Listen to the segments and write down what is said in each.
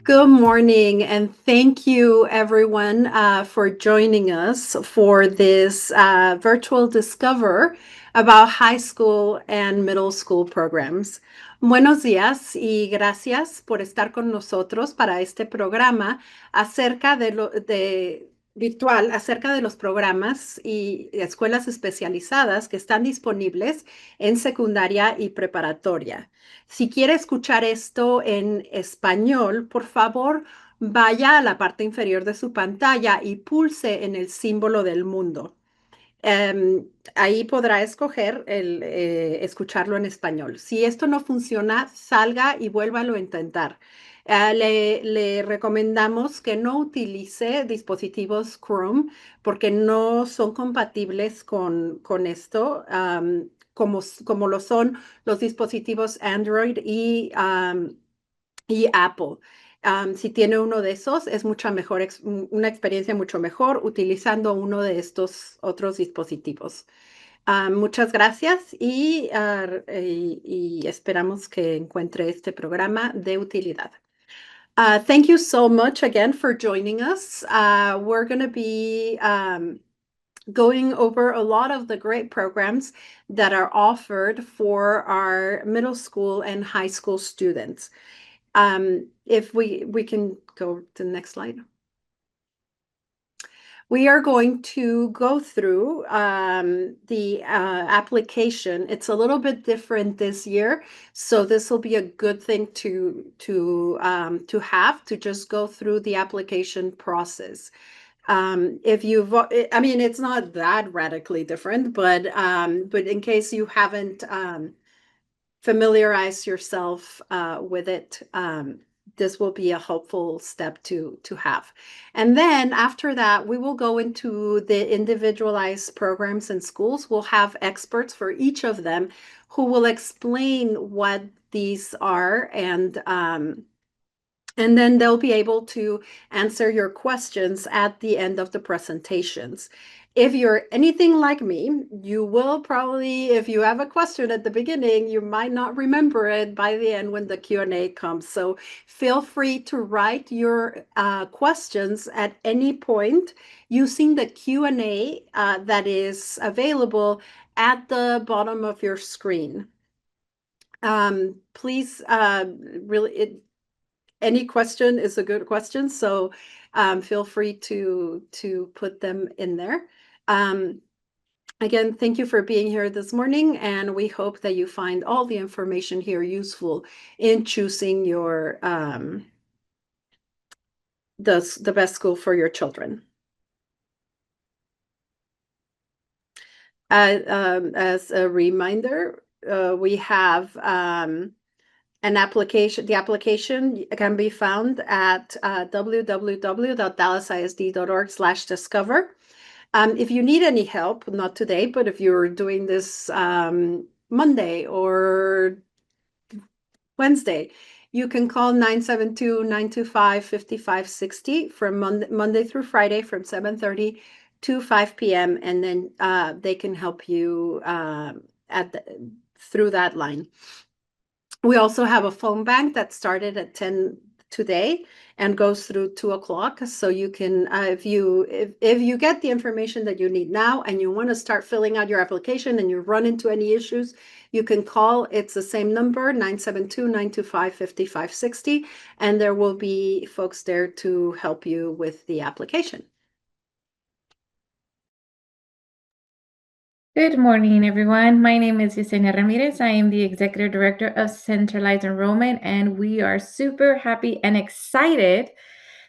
Good morning, and thank you everyone for joining us for this virtual Discover about high school and middle school programs. Buenos días y gracias por estar con nosotros para este programa acerca de virtual, acerca de los programas y escuelas especializadas que están disponibles en secundaria y preparatoria. Si quiere escuchar esto en español, por favor, vaya a la parte inferior de su pantalla y pulse en el símbolo del mundo. Ahí podrá escoger escucharlo en español. Si esto no funciona, salga y vuélvalo a intentar. Le recomendamos que no utilice dispositivos Chrome porque no son compatibles con esto, como lo son los dispositivos Android y Apple. Si tiene uno de esos, es una experiencia mucho mejor utilizando uno de estos otros dispositivos. Muchas gracias y esperamos que encuentre este programa de utilidad. Thank you so much again for joining us. We're going to be going over a lot of the great programs that are offered for our middle school and high school students. If we can go to the next slide. We are going to go through the application. It's a little bit different this year, so this will be a good thing to just go through the application process. I mean, it's not that radically different, but in case you haven't familiarize yourself with it, this will be a helpful step to have. And then after that, we will go into the individualized programs in schools. We'll have experts for each of them who will explain what these are, and then they'll be able to answer your questions at the end of the presentations. If you're anything like me, you will probably, if you have a question at the beginning, you might not remember it by the end when the Q&A comes. So feel free to write your questions at any point using the Q&A that is available at the bottom of your screen. Please, any question is a good question, so feel free to put them in there. Again, thank you for being here this morning, and we hope that you find all the information here useful in choosing your the best school for your children. As a reminder, we have an application. The application can be found at www.dallasisd.org/discover. If you need any help, not today, but if you're doing this Monday or Wednesday, you can call 972-925-5560 from Monday through Friday from 7:30 to 5 p.m. And then they can help you through that line. We also have a phone bank that started at 10 today and goes through 2 o'clock. So you can, if you get the information that you need now and you want to start filling out your application and you run into any issues, you can call. It's the same number, 972-925-5560, and there will be folks there to help you with the application. Good morning, everyone. My name is Yesenia Ramirez. I am the Executive Director of Centralized Enrollment, and we are super happy and excited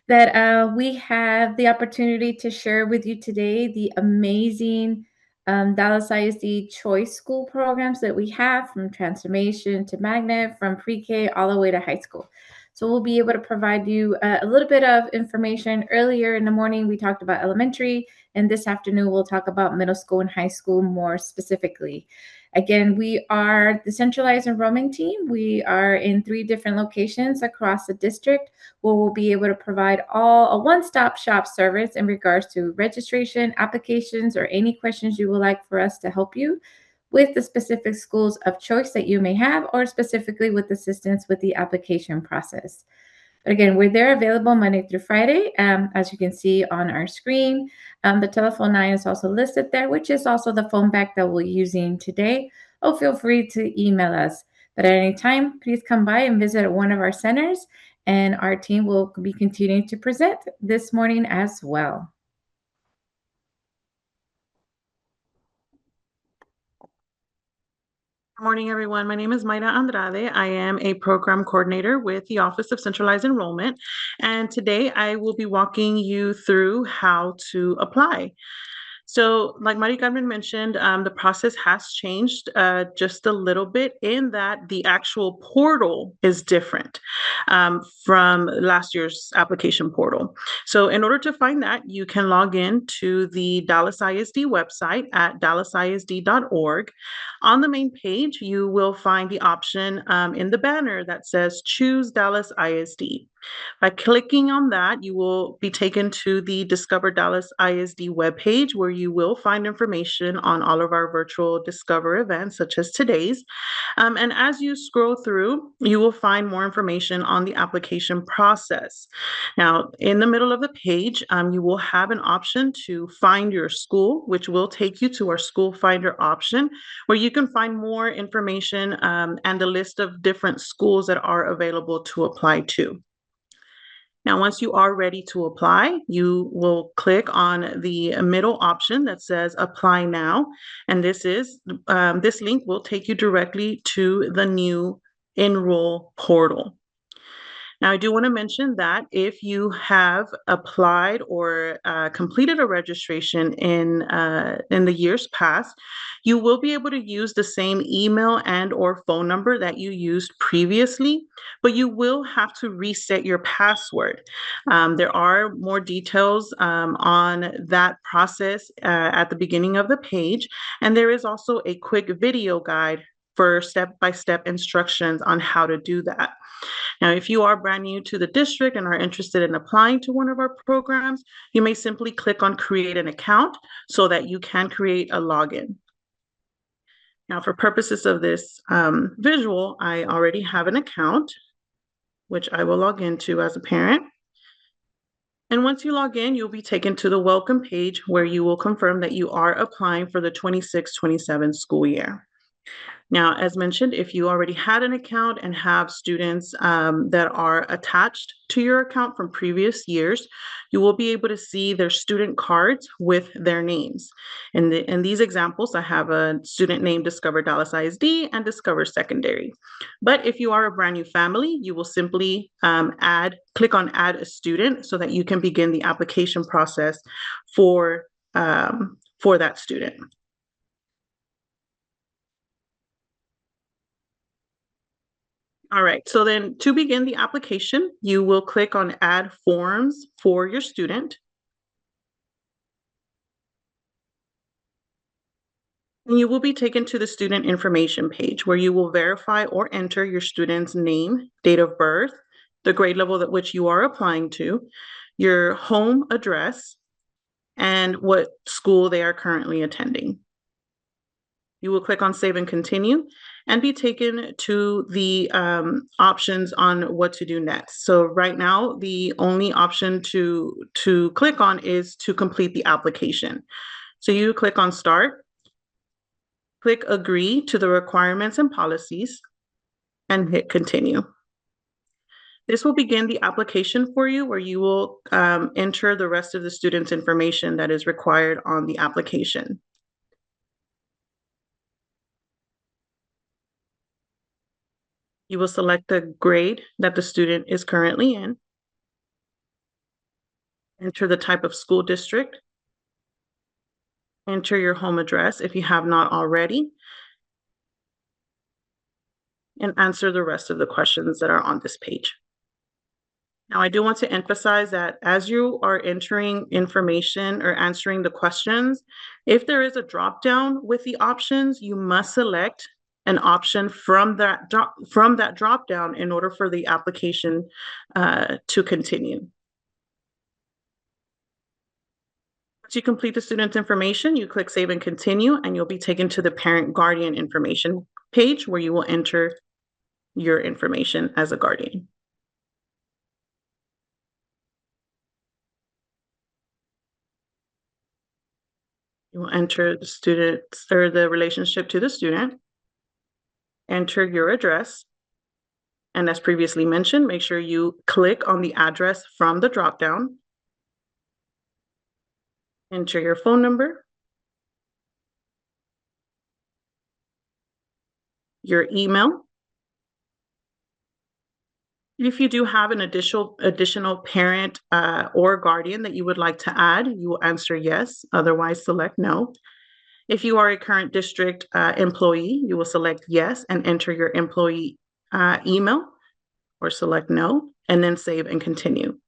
that we have the opportunity to share with you today the amazing Dallas ISD Choice School programs that we have, from Transformation to Magnet, from pre-K all the way to high school. So we'll be able to provide you a little bit of information. Earlier in the morning, we talked about elementary, and this afternoon, we'll talk about middle school and high school more specifically. Again, we are the centralized enrollment team. We are in 3 different locations across the district, where we'll be able to provide a one-stop shop service in regards to registration, applications, or any questions you would like for us to help you with the specific schools of choice that you may have, or specifically with assistance with the application process. But again, we're there available Monday through Friday, as you can see on our screen. The telephone line is also listed there, which is also the phone back that we're using today. Oh, feel free to email us. But at any time, please come by and visit one of our centers, and our team will be continuing to present this morning as well. Good morning, everyone. My name is Mayra Andrade. I am a program coordinator with the Office of Centralized Enrollment, and today I will be walking you through how to apply. So like Mari Carmen mentioned, the process has changed just a little bit in that the actual portal is different from last year's application portal. So in order to find that, you can log in to the Dallas ISD website at dallasisd.org. On the main page, you will find the option in the banner that says Choose Dallas ISD. By clicking on that, you will be taken to the Discover Dallas ISD webpage, where you will find information on all of our virtual Discover events, such as today's. And as you scroll through, you will find more information on the application process. Now, in the middle of the page, you will have an option to find your school, which will take you to our School Finder option, where you can find more information and a list of different schools that are available to apply to. Now, once you are ready to apply, you will click on the middle option that says Apply Now. And this link will take you directly to the new Enroll portal. Now, I do want to mention that if you have applied or completed a registration in the years past, you will be able to use the same email and or phone number that you used previously, but you will have to reset your password. There are more details on that process at the beginning of the page, and there is also a quick video guide for step-by-step instructions on how to do that. Now, if you are brand new to the district and are interested in applying to one of our programs, you may simply click on Create an Account so that you can create a login. Now, for purposes of this visual, I already have an account, which I will log into as a parent. And once you log in, you'll be taken to the welcome page where you will confirm that you are applying for the 26-27 school year. Now, as mentioned, if you already had an account and have students that are attached to your account from previous years, you will be able to see their student cards with their names. In these examples, I have a student named Discover Dallas ISD and Discover Secondary. But if you are a brand new family, you will simply click on Add a Student so that you can begin the application process for that student. All right, so then to begin the application, you will click on Add Forms for your student. And you will be taken to the student information page where you will verify or enter your student's name, date of birth, the grade level at which you are applying to, your home address, and what school they are currently attending. You will click on Save and Continue and be taken to the options on what to do next. So right now, the only option to click on is to complete the application. So you click on Start, click Agree to the requirements and policies, and hit Continue. This will begin the application for you, where you will enter the rest of the student's information that is required on the application. You will select the grade that the student is currently in, enter the type of school district, enter your home address if you have not already, and answer the rest of the questions that are on this page. Now, I do want to emphasize that as you are entering information or answering the questions, if there is a drop-down with the options, you must select an option from that drop-down in order for the application to continue. Once you complete the student's information, you click Save and Continue, and you'll be taken to the Parent Guardian information page where you will enter your information as a guardian. You will enter the student or the relationship to the student, enter your address, and as previously mentioned, make sure you click on the address from the dropdown. Enter your phone number, your email. If you do have an additional parent or guardian that you would like to add, you will answer yes, otherwise select no. If you are a current district employee, you will select yes and enter your employee email or select no, and then save and continue.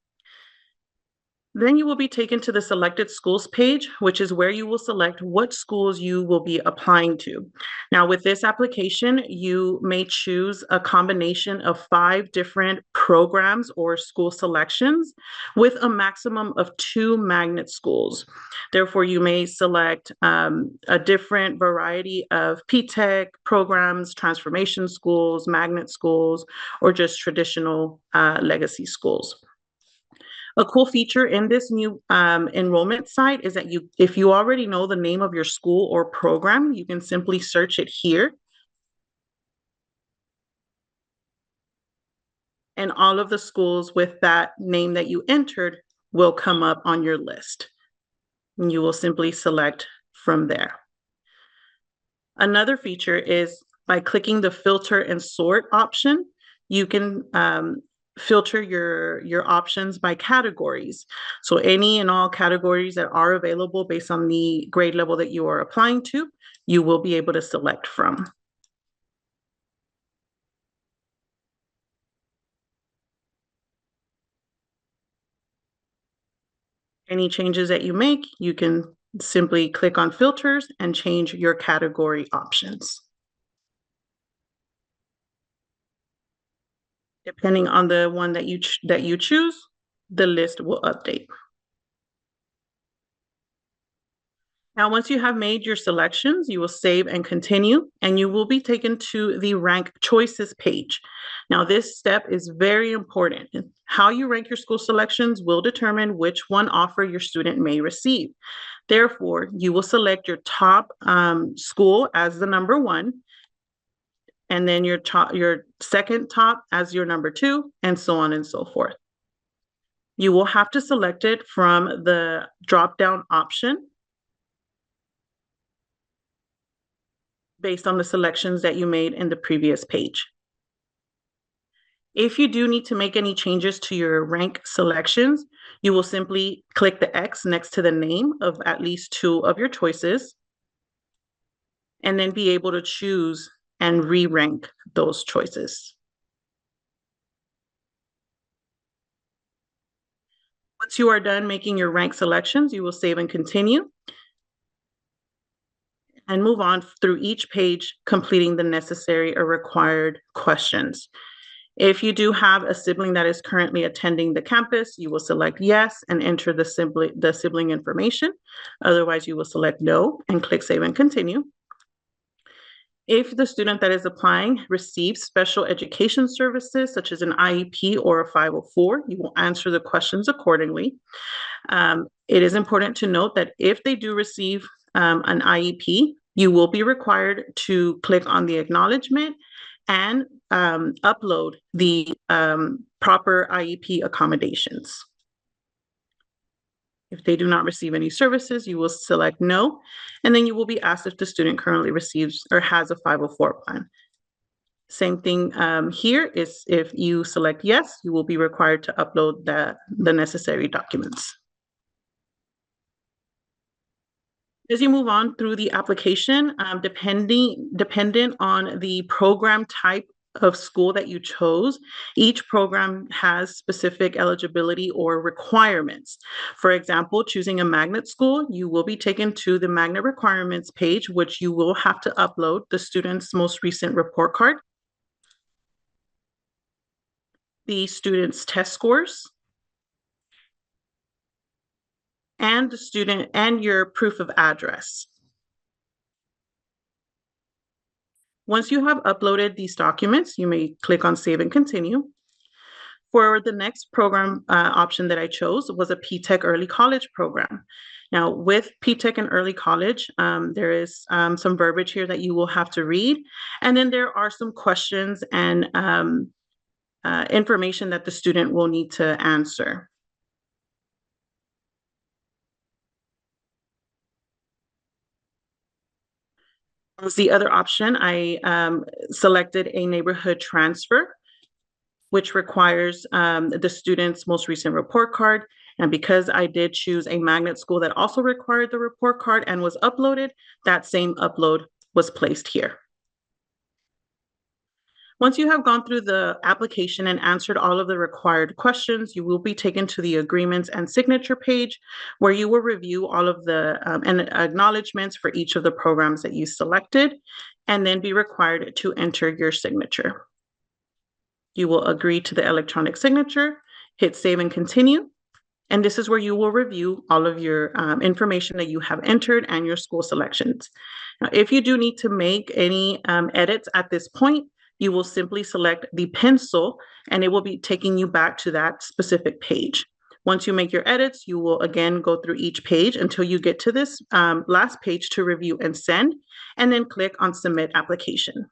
Then you will be taken to the selected schools page, which is where you will select what schools you will be applying to. Now, with this application, you may choose a combination of 5 different programs or school selections with a maximum of 2 magnet schools. Therefore, you may select a different variety of P-TECH programs, transformation schools, magnet schools, or just traditional legacy schools. A cool feature in this new enrollment site is that if you already know the name of your school or program, you can simply search it here. And all of the schools with that name that you entered will come up on your list. And you will simply select from there. Another feature is by clicking the filter and sort option, you can filter your options by categories. So any and all categories that are available based on the grade level that you are applying to, you will be able to select from. Any changes that you make, you can simply click on filters and change your category options. Depending on the one that you choose, the list will update. Now, once you have made your selections, you will save and continue, and you will be taken to the rank choices page. Now, this step is very important. How you rank your school selections will determine which one offer your student may receive. Therefore, you will select your top school as the number 1, and then your second top as your number 2, and so on and so forth. You will have to select it from the drop-down option based on the selections that you made in the previous page. If you do need to make any changes to your rank selections, you will simply click the X next to the name of at least 2 of your choices, and then be able to choose and re-rank those choices. Once you are done making your rank selections, you will save and continue and move on through each page, completing the necessary or required questions. If you do have a sibling that is currently attending the campus, you will select yes and enter the sibling information. Otherwise, you will select no and click save and continue. If the student that is applying receives special education services, such as an IEP or a 504, you will answer the questions accordingly. It is important to note that if they do receive an IEP, you will be required to click on the acknowledgement and upload the proper IEP accommodations. If they do not receive any services, you will select no, and then you will be asked if the student currently receives or has a 504 plan. Same thing here is if you select yes, you will be required to upload the necessary documents. As you move on through the application, dependent on the program type of school that you chose, each program has specific eligibility or requirements. For example, choosing a magnet school, you will be taken to the magnet requirements page, which you will have to upload the student's most recent report card, the student's test scores, and the student and your proof of address. Once you have uploaded these documents, you may click on Save and Continue. For the next program option that I chose was a P-TECH Early College program. Now, with P-TECH and Early College, there is some verbiage here that you will have to read, and then there are some questions and information that the student will need to answer. As the other option, I selected a neighborhood transfer, which requires the student's most recent report card. And because I did choose a magnet school that also required the report card and was uploaded, that same upload was placed here. Once you have gone through the application and answered all of the required questions, you will be taken to the agreements and signature page where you will review all of the and acknowledgements for each of the programs that you selected, and then be required to enter your signature. You will agree to the electronic signature, hit save and continue, and this is where you will review all of your information that you have entered and your school selections. Now, if you do need to make any edits at this point, you will simply select the pencil and it will be taking you back to that specific page. Once you make your edits, you will again go through each page until you get to this last page to review and send, and then click on Submit Application.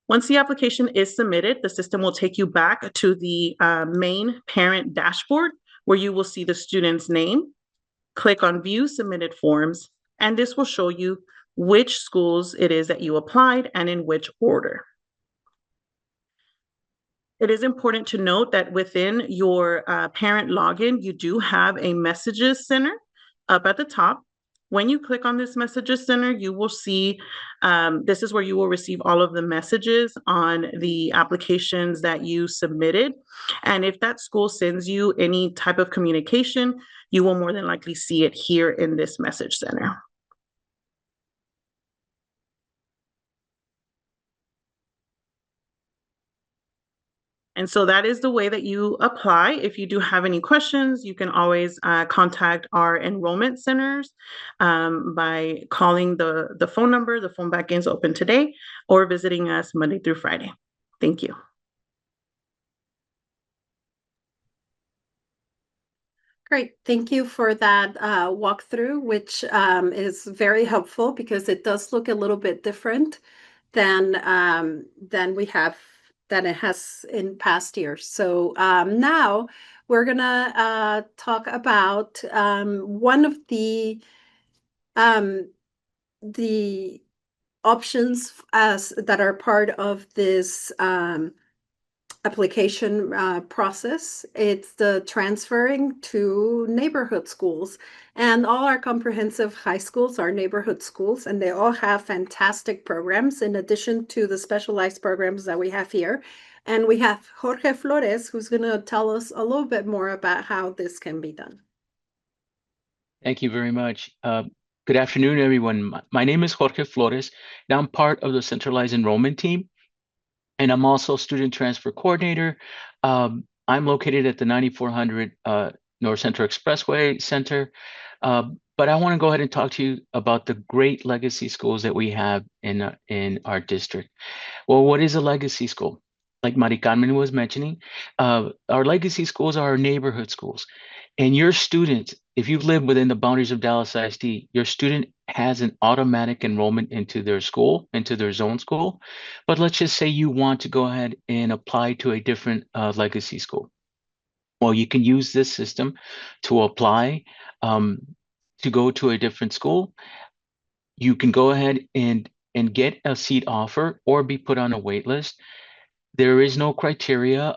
Once the application is submitted, the system will take you back to the main parent dashboard where you will see the student's name, click on View Submitted Forms, and this will show you which schools it is that you applied and in which order. It is important to note that within your parent login, you do have a messages center up at the top. When you click on this messages center, you will see this is where you will receive all of the messages on the applications that you submitted. And if that school sends you any type of communication, you will more than likely see it here in this message center. And so that is the way that you apply. If you do have any questions, you can always contact our enrollment centers by calling the phone number. The phone back is open today, or visiting us Monday through Friday. Thank you. Great. Thank you for that walkthrough, which is very helpful because it does look a little bit different than it has in past years. So now we're gonna talk about one of the options as that are part of this application process. It's the transferring to neighborhood schools, and all our comprehensive high schools are neighborhood schools, and they all have fantastic programs in addition to the specialized programs that we have here. And we have Jorge Flores, who's going to tell us a little bit more about how this can be done. Thank you very much. Good afternoon, everyone. My name is Jorge Flores, and I'm part of the centralized enrollment team, and I'm also student transfer coordinator. I'm located at the 9400 North Central Expressway Center, but I want to go ahead and talk to you about the great legacy schools that we have in our district. Well, what is a legacy school? Like Mari Carmen was mentioning, our legacy schools are our neighborhood schools. And your students, if you live within the boundaries of Dallas ISD, your student has an automatic enrollment into their school, into their zone school. But let's just say you want to go ahead and apply to a different legacy school. Well, you can use this system to apply to go to a different school. You can go ahead and get a seat offer or be put on a wait list. There is no criteria.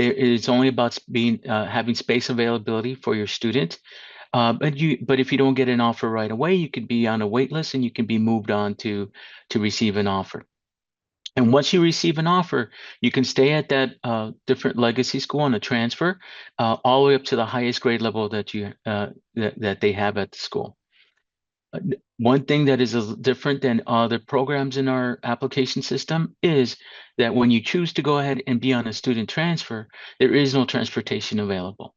It's only about having space availability for your student. But if you don't get an offer right away, you could be on a wait list and you can be moved on to receive an offer. And once you receive an offer, you can stay at that different legacy school on a transfer, all the way up to the highest grade level that that they have at the school. One thing that is different than other programs in our application system is that when you choose to go ahead and be on a student transfer, there is no transportation available.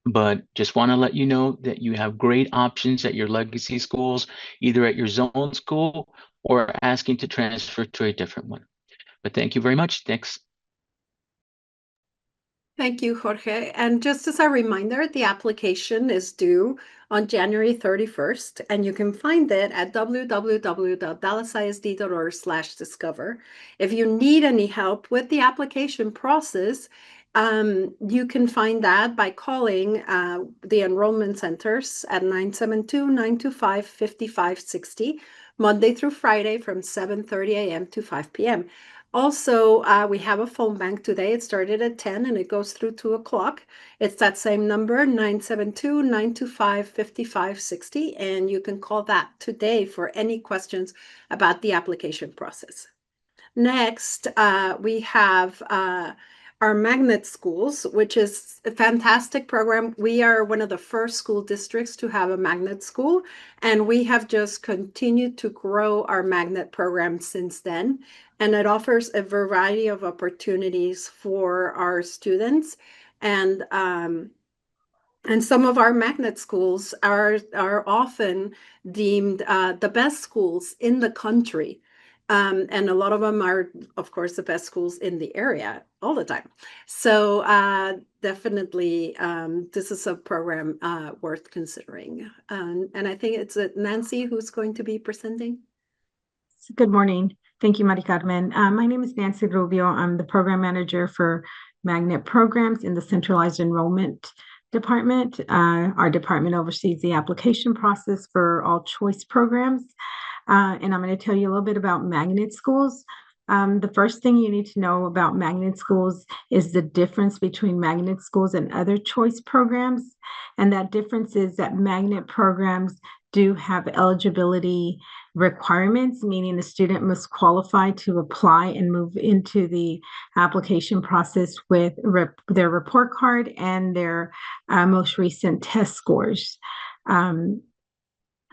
But just want to let you know that you have great options at your legacy schools, either at your zone school or asking to transfer to a different one. But thank you very much. Thanks. Thank you, Jorge. And just as a reminder, the application is due on January 31st, and you can find it at www.dallasisd.org/discover. If you need any help with the application process, you can find that by calling the enrollment centers at 972-925-5560, Monday through Friday from 7:30 a.m. to 5 p.m. Also, we have a phone bank today. It started at 10 and it goes through 2 o'clock. It's that same number, 972-925-5560, and you can call that today for any questions about the application process. Next, we have our magnet schools, which is a fantastic program. We are one of the first school districts to have a magnet school, and we have just continued to grow our magnet program since then. And it offers a variety of opportunities for our students. And some of our magnet schools are often deemed the best schools in the country. And a lot of them are, of course, the best schools in the area all the time. So definitely, this is a program worth considering. And I think it's Nancy who's going to be presenting. Good morning. Thank you, Mari Carmen. My name is Nancy Rubio. I'm the program manager for magnet programs in the centralized enrollment department. Our department oversees the application process for all choice programs. And I'm going to tell you a little bit about magnet schools. The first thing you need to know about magnet schools is the difference between magnet schools and other choice programs. And that difference is that magnet programs do have eligibility requirements, meaning the student must qualify to apply and move into the application process with their report card and their most recent test scores.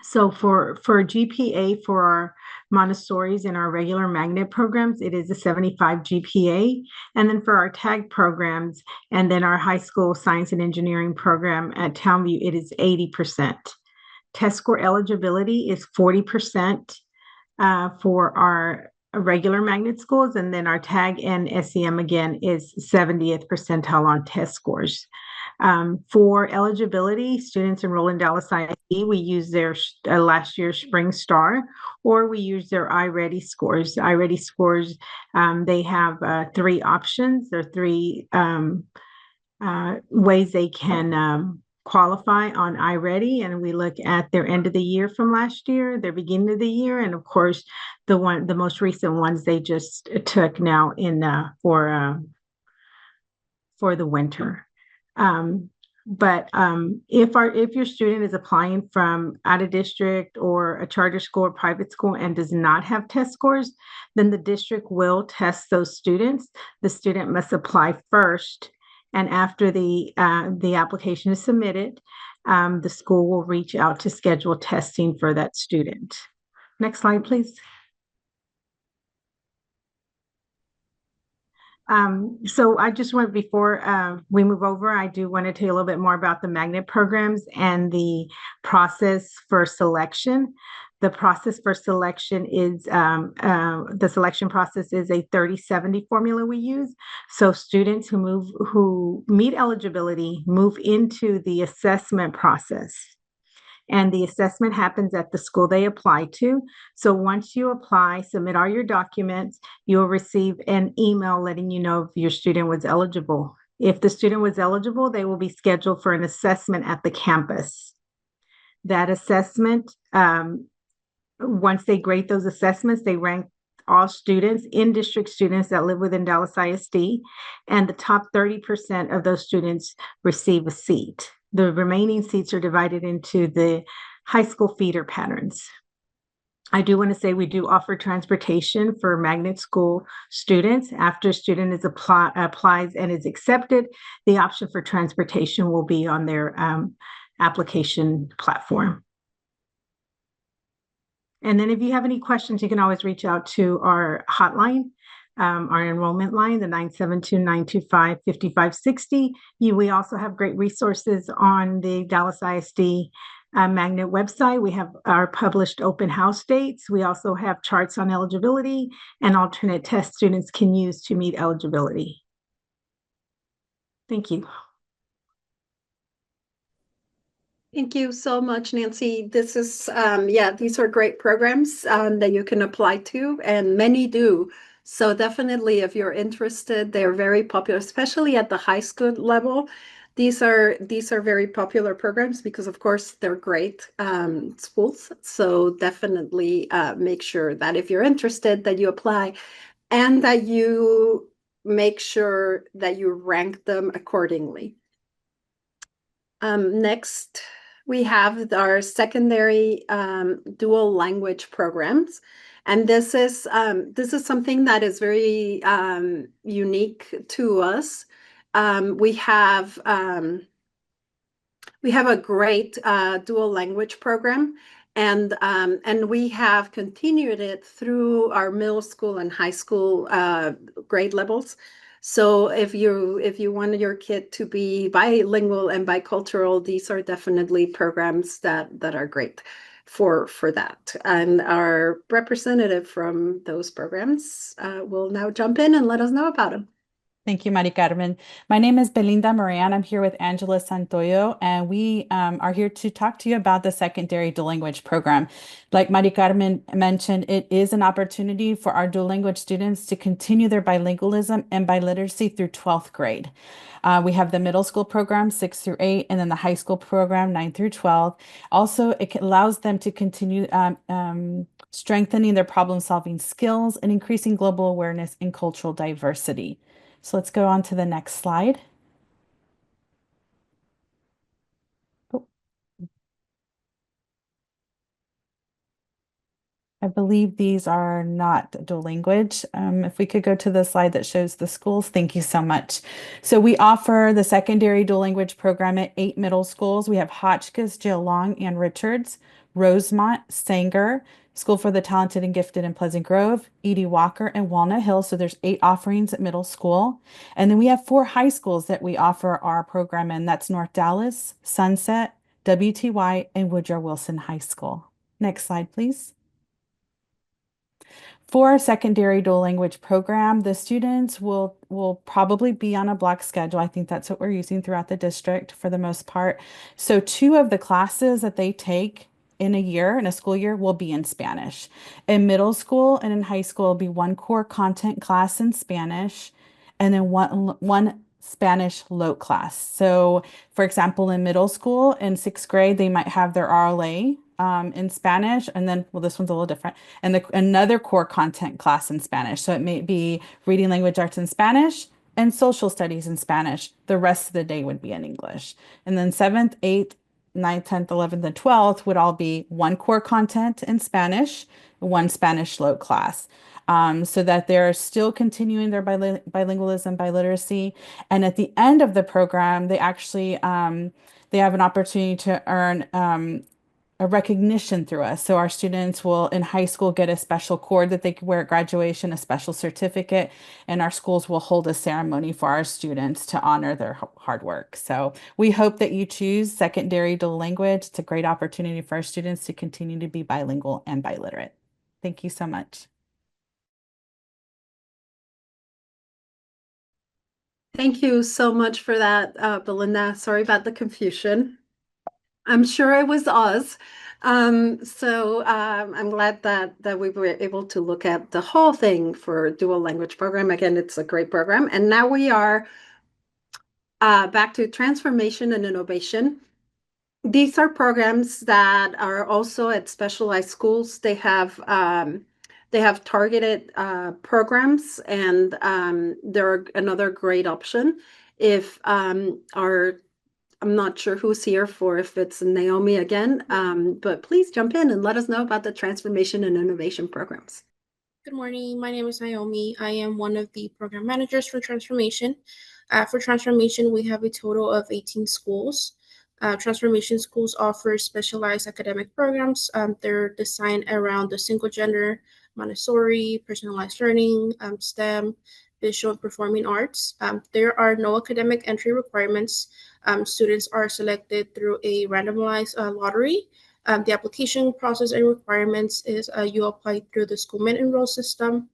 So for GPA for our Montessori's and our regular magnet programs, it is a 75 GPA. And then for our TAG programs and then our high school science and engineering program at Townview, it is 80%. Test score eligibility is 40% for our regular magnet schools. And then our TAG and SEM again is 70th percentile on test scores. For eligibility, students enroll in Dallas ISD, we use their last year's Spring Star, or we use their iReady scores. iReady scores, they have 3 options. There are 3 ways they can qualify on iReady, and we look at their end of the year from last year, their beginning of the year, and of course, the most recent ones they just took now in for the winter. But if your student is applying from out of district or a charter school or private school and does not have test scores, then the district will test those students. The student must apply first, and after the application is submitted, the school will reach out to schedule testing for that student. Next slide, please. So I just want, before we move over, I do want to tell you a little bit more about the magnet programs and the process for selection. The process for selection is, the selection process is a 30-70 formula we use. So students who meet eligibility move into the assessment process. And the assessment happens at the school they apply to. So once you apply, submit all your documents, you'll receive an email letting you know if your student was eligible. If the student was eligible, they will be scheduled for an assessment at the campus. That assessment, once they grade those assessments, they rank all students, in-district students that live within Dallas ISD, and the top 30% of those students receive a seat. The remaining seats are divided into the high school feeder patterns. I do want to say we do offer transportation for magnet school students. After a student is applies and is accepted, the option for transportation will be on their application platform. And then if you have any questions, you can always reach out to our hotline. Our enrollment line, the 972-925-5560. We also have great resources on the Dallas ISD magnet website. We have our published open house dates. We also have charts on eligibility and alternate tests students can use to meet eligibility. Thank you. Thank you so much, Nancy. This is, yeah, these are great programs that you can apply to, and many do. So definitely, if you're interested, they're very popular, especially at the high school level. These are very popular programs because, of course, they're great schools. So definitely make sure that if you're interested, that you apply and that you make sure that you rank them accordingly. Next, we have our secondary dual language programs. And this is something that is very unique to us. We have a great dual language program, and we have continued it through our middle school and high school grade levels. So if you want your kid to be bilingual and bicultural, these are definitely programs that are great for that. And our representative from those programs will now jump in and let us know about them. Thank you, Mari Carmen. My name is Belinda Moran. I'm here with Angela Santoyo, and we are here to talk to you about the secondary dual language program. Like Mari Carmen mentioned, it is an opportunity for our dual language students to continue their bilingualism and biliteracy through 12th grade. We have the middle school program, 6 through 8, and then the high school program, 9 through 12. Also, it allows them to continue strengthening their problem-solving skills and increasing global awareness and cultural diversity. So let's go on to the next slide. Oh. I believe these are not dual language. If we could go to the slide that shows the schools, thank you so much. So we offer the secondary dual language program at 8 middle schools. We have Hotchkiss, Jill Long, and Richards, Rosemont, Sanger, School for the Talented and Gifted in Pleasant Grove, Edie Walker, and Walnut Hill. So there's 8 offerings at middle school. And then we have 4 high schools that we offer our program in. That's North Dallas, Sunset, WTY, and Woodrow Wilson High School. Next slide, please. For our secondary dual language program, the students will probably be on a block schedule. I think that's what we're using throughout the district for the most part. So 2 of the classes that they take in a school year, will be in Spanish. In middle school and in high school, it'll be 1 core content class in Spanish, and then one Spanish LOT class. So for example, in middle school, in 6th grade, they might have their RLA in Spanish, and then, well, this one's a little different, and another core content class in Spanish. So it may be reading language arts in Spanish and social studies in Spanish. The rest of the day would be in English. And then 7th, 8th, 9th, 10th, 11th, and 12th would all be 1 core content in Spanish, 1 Spanish LOT class. So that they're still continuing their bilingualism, biliteracy. And at the end of the program, they actually they have an opportunity to earn a recognition through us. So our students will in high school get a special cord that they can wear at graduation, a special certificate, and our schools will hold a ceremony for our students to honor their hard work. So we hope that you choose secondary dual language. It's a great opportunity for our students to continue to be bilingual and biliterate. Thank you so much. Thank you so much for that, Belinda. Sorry about the confusion. I'm sure it was Oz. I'm glad that we were able to look at the whole thing for dual language program. Again, it's a great program. And now we are back to transformation and innovation. These are programs that are also at specialized schools. They have targeted programs, and they're another great option. If I'm not sure who's here for, if it's Naomi again, but please jump in and let us know about the transformation and innovation programs. Good morning. My name is Naomi. I am one of the program managers for Transformation. For Transformation, we have a total of 18 schools. Transformation schools offer specialized academic programs. They're designed around the single gender, Montessori, personalized learning, STEM, visual and performing arts. There are no academic entry requirements. Students are selected through a randomized lottery. The application process and requirements is you apply through the school mid-enroll system.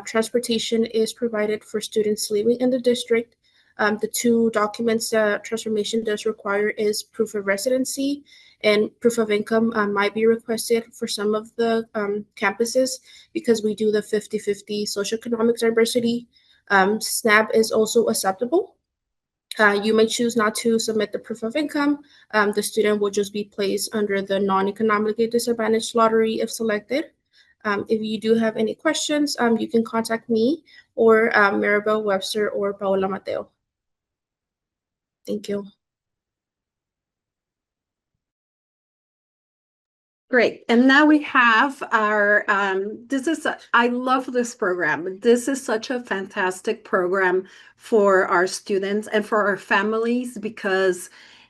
Transportation is provided for students living in the district. The two documents that transformation does require is proof of residency and proof of income. Might be requested for some of the campuses because we do the 50-50 socioeconomic diversity. SNAP is also acceptable. You may choose not to submit the proof of income. The student will just be placed under the non-economically disadvantaged lottery if selected. If you do have any questions, you can contact me or Maribel Webster or Paola Mateo. Thank you. Great. And now we have our, I love this program. This is such a fantastic program for our students and for our families because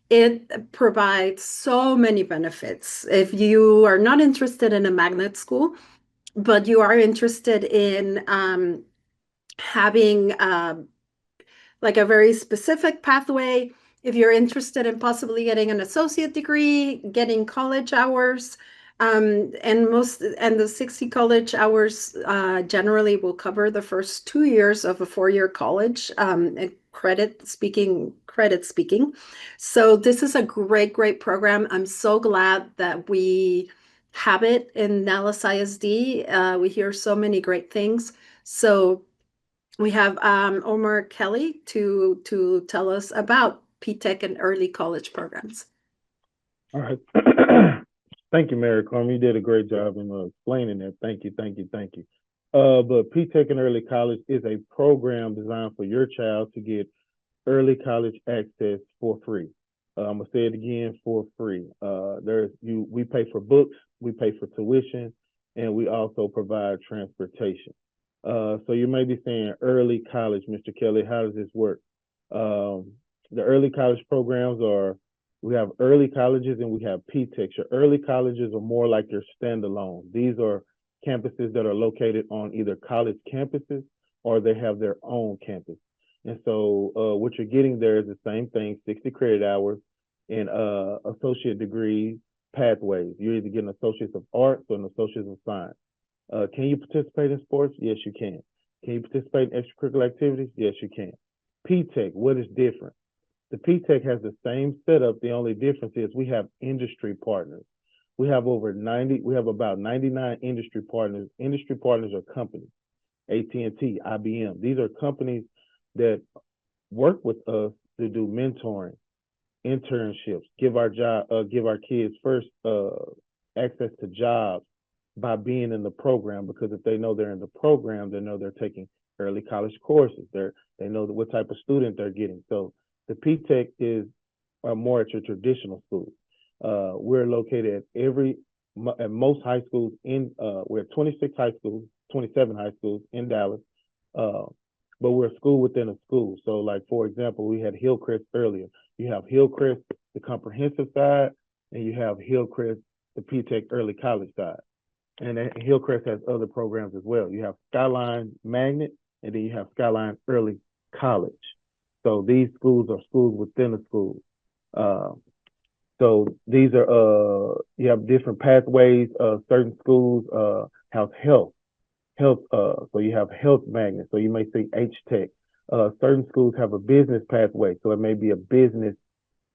it provides so many benefits. If you are not interested in a magnet school, but you are interested in having like a very specific pathway, if you're interested in possibly getting an associate degree, getting college hours, and the 60 college hours generally will cover the first 2 years of a 4-year college, and credit speaking. So this is a great program. I'm so glad that we have it in Dallas ISD. We hear so many great things. So we have Omar Kelly to tell us about P-TECH and early college programs. All right. Thank you, Mary Carmen. You did a great job in explaining that. Thank you. But P-TECH and early college is a program designed for your child to get early college access for free. I'm gonna say it again, for free. We pay for books, we pay for tuition, and we also provide transportation. So you may be saying early college, Mr. Kelly, how does this work? The early college programs we have early colleges and we have P-TECH. Your early colleges are more like your standalone. These are campuses that are located on either college campuses or they have their own campus. And so what you're getting there is the same thing, 60 credit hours and associate degree pathways. You're either getting Associates of Arts or an Associates of Science. Can you participate in sports? Yes, you can. Can you participate in extracurricular activities? Yes, you can. P-TECH, what is different? The P-TECH has the same setup. The only difference is we have industry partners. We have about 99 industry partners. Industry partners are companies, AT&T, IBM. These are companies that work with us to do mentoring, internships, give our kids first access to jobs by being in the program, because if they know they're in the program, they know they're taking early college courses. They know what type of student they're getting. So the P-TECH is more at your traditional schools. We're located at most high schools we're at 26 high schools, 27 high schools in Dallas, but we're a school within a school. So like, for example, we had Hillcrest earlier. You have Hillcrest, the comprehensive side, and you have Hillcrest, the P-TECH early college side. And Hillcrest has other programs as well. You have Skyline Magnet, and then you have Skyline Early College. So these schools are schools within a school. So these are, you have different pathways. Certain schools have health. So you have Health Magnet. So you may say H-TECH. Certain schools have a business pathway. So it may be a business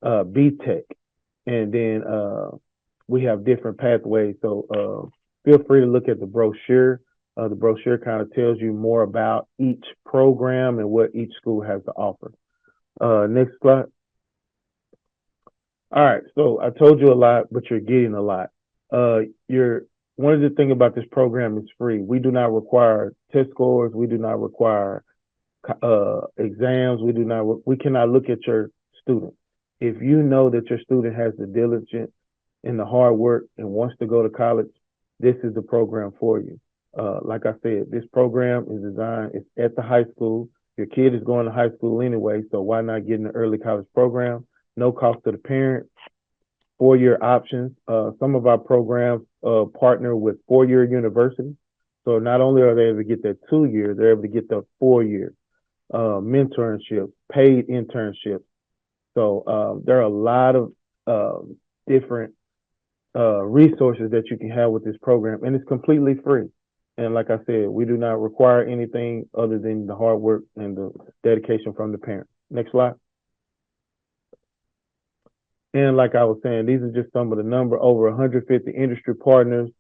B-TECH. And then we have different pathways. So feel free to look at the brochure. The brochure kind of tells you more about each program and what each school has to offer. Next slide. All right, so I told you a lot, but you're getting a lot. One of the things about this program is free. We do not require test scores. We do not require exams. We cannot look at your student. If you know that your student has the diligence and the hard work and wants to go to college, this is the program for you. Like I said, this program is designed, it's at the high school. Your kid is going to high school anyway, so why not get in the early college program? No cost to the parent, 4-year options. Some of our programs partner with 4-year universities. So not only are they able to get that 2-year, they're able to get the 4-year mentorship, paid internships. So there are a lot of different resources that you can have with this program, and it's completely free. And like I said, we do not require anything other than the hard work and the dedication from the parents. Next slide. And like I was saying, these are just some of the number, over 150 industry partners,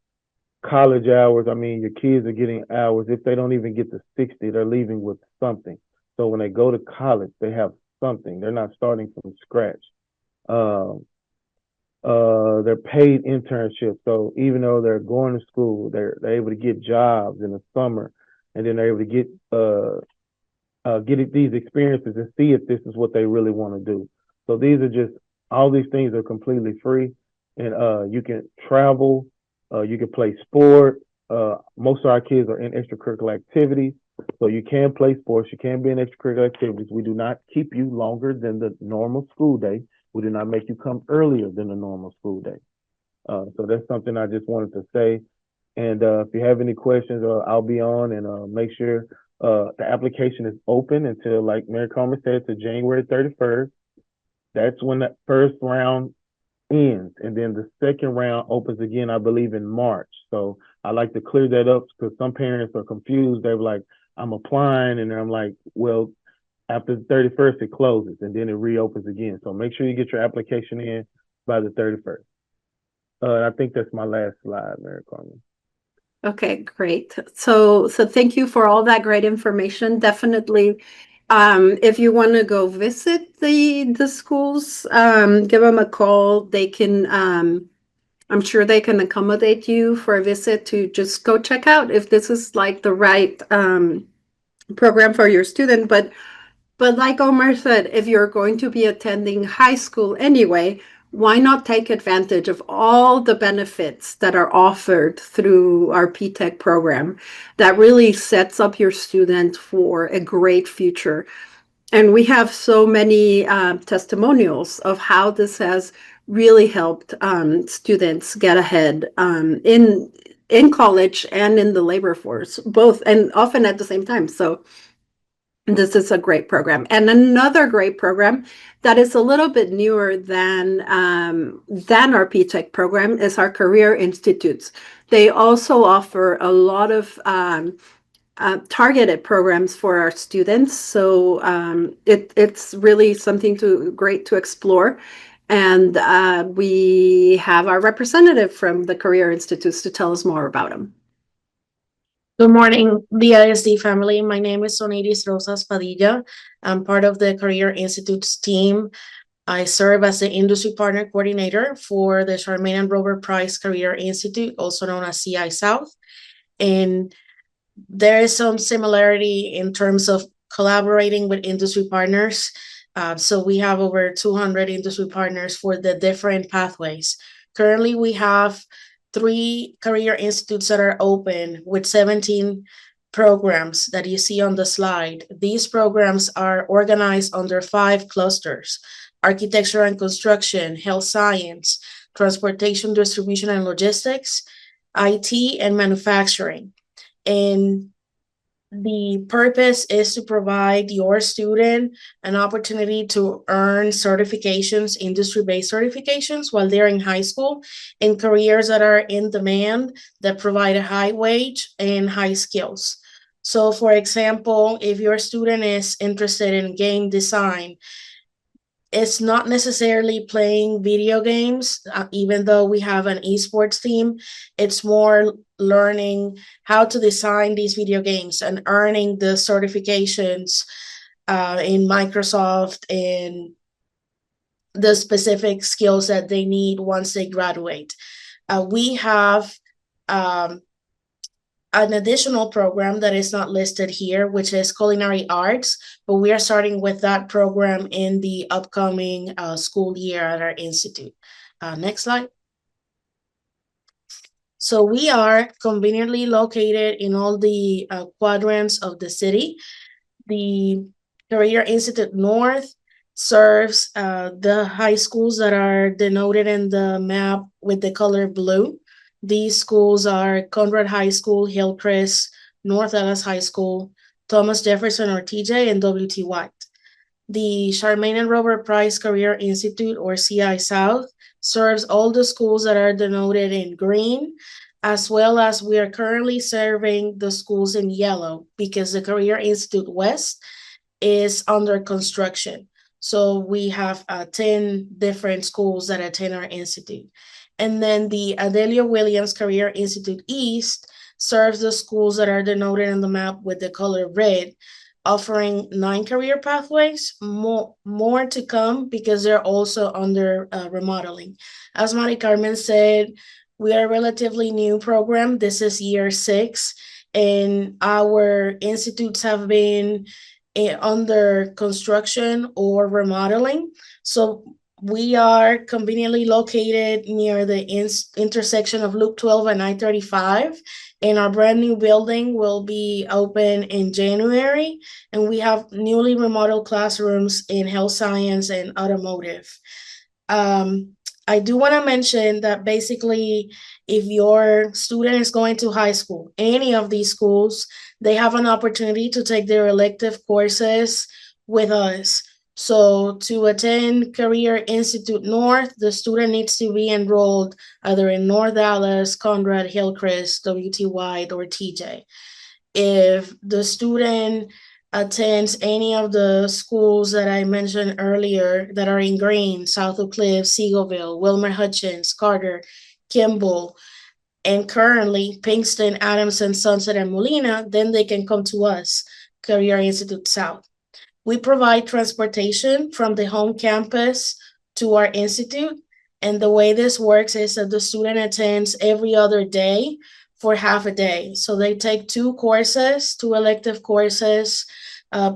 college hours. I mean, your kids are getting hours. If they don't even get to 60, they're leaving with something. So when they go to college, they have something. They're not starting from scratch. They're paid internships. So even though they're going to school, they're able to get jobs in the summer, and then they're able to get these experiences and see if this is what they really want to do. So these are just, all these things are completely free, and you can travel, you can play sport. Most of our kids are in extracurricular activities, so you can play sports, you can be in extracurricular activities. We do not keep you longer than the normal school day. We do not make you come earlier than the normal school day. So that's something I just wanted to say. And if you have any questions, I'll be on, and make sure the application is open until, like Mary Carmen said, to January 31st. That's when the first round ends, and then the second round opens again, I believe, in March. So I like to clear that up because some parents are confused. They're like, I'm applying, and I'm like, well, after the 31st, it closes, and then it reopens again. So make sure you get your application in by the 31st. I think that's my last slide, Mary Carmen. Okay, great. So thank you for all that great information. Definitely, if you want to go visit the schools, give them a call. They can, I'm sure they can accommodate you for a visit to just go check out if this is like the right program for your student. But like Omar said, if you're going to be attending high school anyway, why not take advantage of all the benefits that are offered through our P-TECH program that really sets up your student for a great future? And we have so many testimonials of how this has really helped students get ahead in college and in the labor force, both, and often at the same time. So this is a great program. And another great program that is a little bit newer than our P-TECH program is our Career Institutes. They also offer a lot of targeted programs for our students. So it's really something great to explore. And we have our representative from the Career Institutes to tell us more about them. Good morning, the ISD family. My name is Sonidis Rosas Padilla. I'm part of the Career Institute's team. I serve as the Industry Partner Coordinator for the Charmaine and Robert Price Career Institute, also known as CI South. And there is some similarity in terms of collaborating with industry partners. So we have over 200 industry partners for the different pathways. Currently, we have 3 career institutes that are open with 17 programs that you see on the slide. These programs are organized under 5 clusters: architecture and construction, health science, transportation, distribution and logistics, IT, and manufacturing. And the purpose is to provide your student an opportunity to earn certifications, industry-based certifications, while they're in high school, in careers that are in demand, that provide a high wage and high skills. So for example, if your student is interested in game design, it's not necessarily playing video games, even though we have an esports team. It's more learning how to design these video games and earning the certifications in Microsoft and the specific skills that they need once they graduate. We have an additional program that is not listed here, which is culinary arts, but we are starting with that program in the upcoming school year at our institute. Next slide. So we are conveniently located in all the quadrants of the city. The Career Institute North serves the high schools that are denoted in the map with the color blue. These schools are Conrad High School, Hillcrest, North Dallas High School, Thomas Jefferson or TJ, and W.T. White. The Charmaine and Robert Price Career Institute, or CI South, serves all the schools that are denoted in green, as well as we are currently serving the schools in yellow, because the Career Institute West is under construction. So we have 10 different schools that attend our institute. And then the Adelia Williams Career Institute East serves the schools that are denoted on the map with the color red, offering 9 career pathways, more to come because they're also under remodeling. As Mari Carmen said, we are a relatively new program. This is year 6, and our institutes have been under construction or remodeling. So we are conveniently located near the intersection of Loop 12 and I-35, and our brand new building will be open in January, and we have newly remodeled classrooms in health science and automotive. I do want to mention that basically, if your student is going to high school, any of these schools, they have an opportunity to take their elective courses with us. So to attend Career Institute North, the student needs to be enrolled either in North Dallas, Conrad, Hillcrest, W.T. White, or TJ. If the student attends any of the schools that I mentioned earlier that are in green, South Oak Cliff, Seagoville, Wilmer Hutchins, Carter, Kimball, and currently Pinkston, Adamson, Sunset, and Molina, then they can come to us, Career Institute South. We provide transportation from the home campus to our institute. And the way this works is that the student attends every other day for half a day. So they take 2 courses, 2 elective courses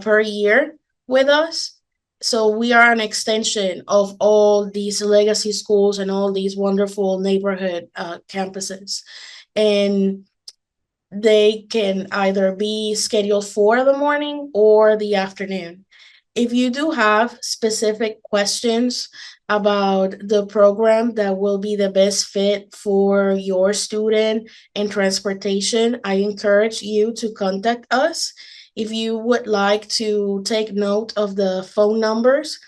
per year with us. So we are an extension of all these legacy schools and all these wonderful neighborhood campuses. And they can either be scheduled for the morning or the afternoon. If you do have specific questions about the program that will be the best fit for your student and transportation, I encourage you to contact us. If you would like to take note of the phone numbers,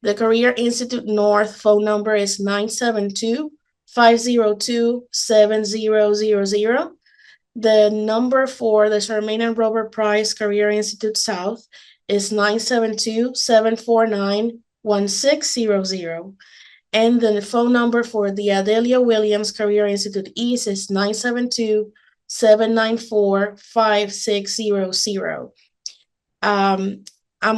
the Career Institute North phone number is 972-502-7000. The number for the Charmaine and Robert Price Career Institute South is 972-749-1600. And the phone number for the Adelia Williams Career Institute East is 972-794-5600. I'm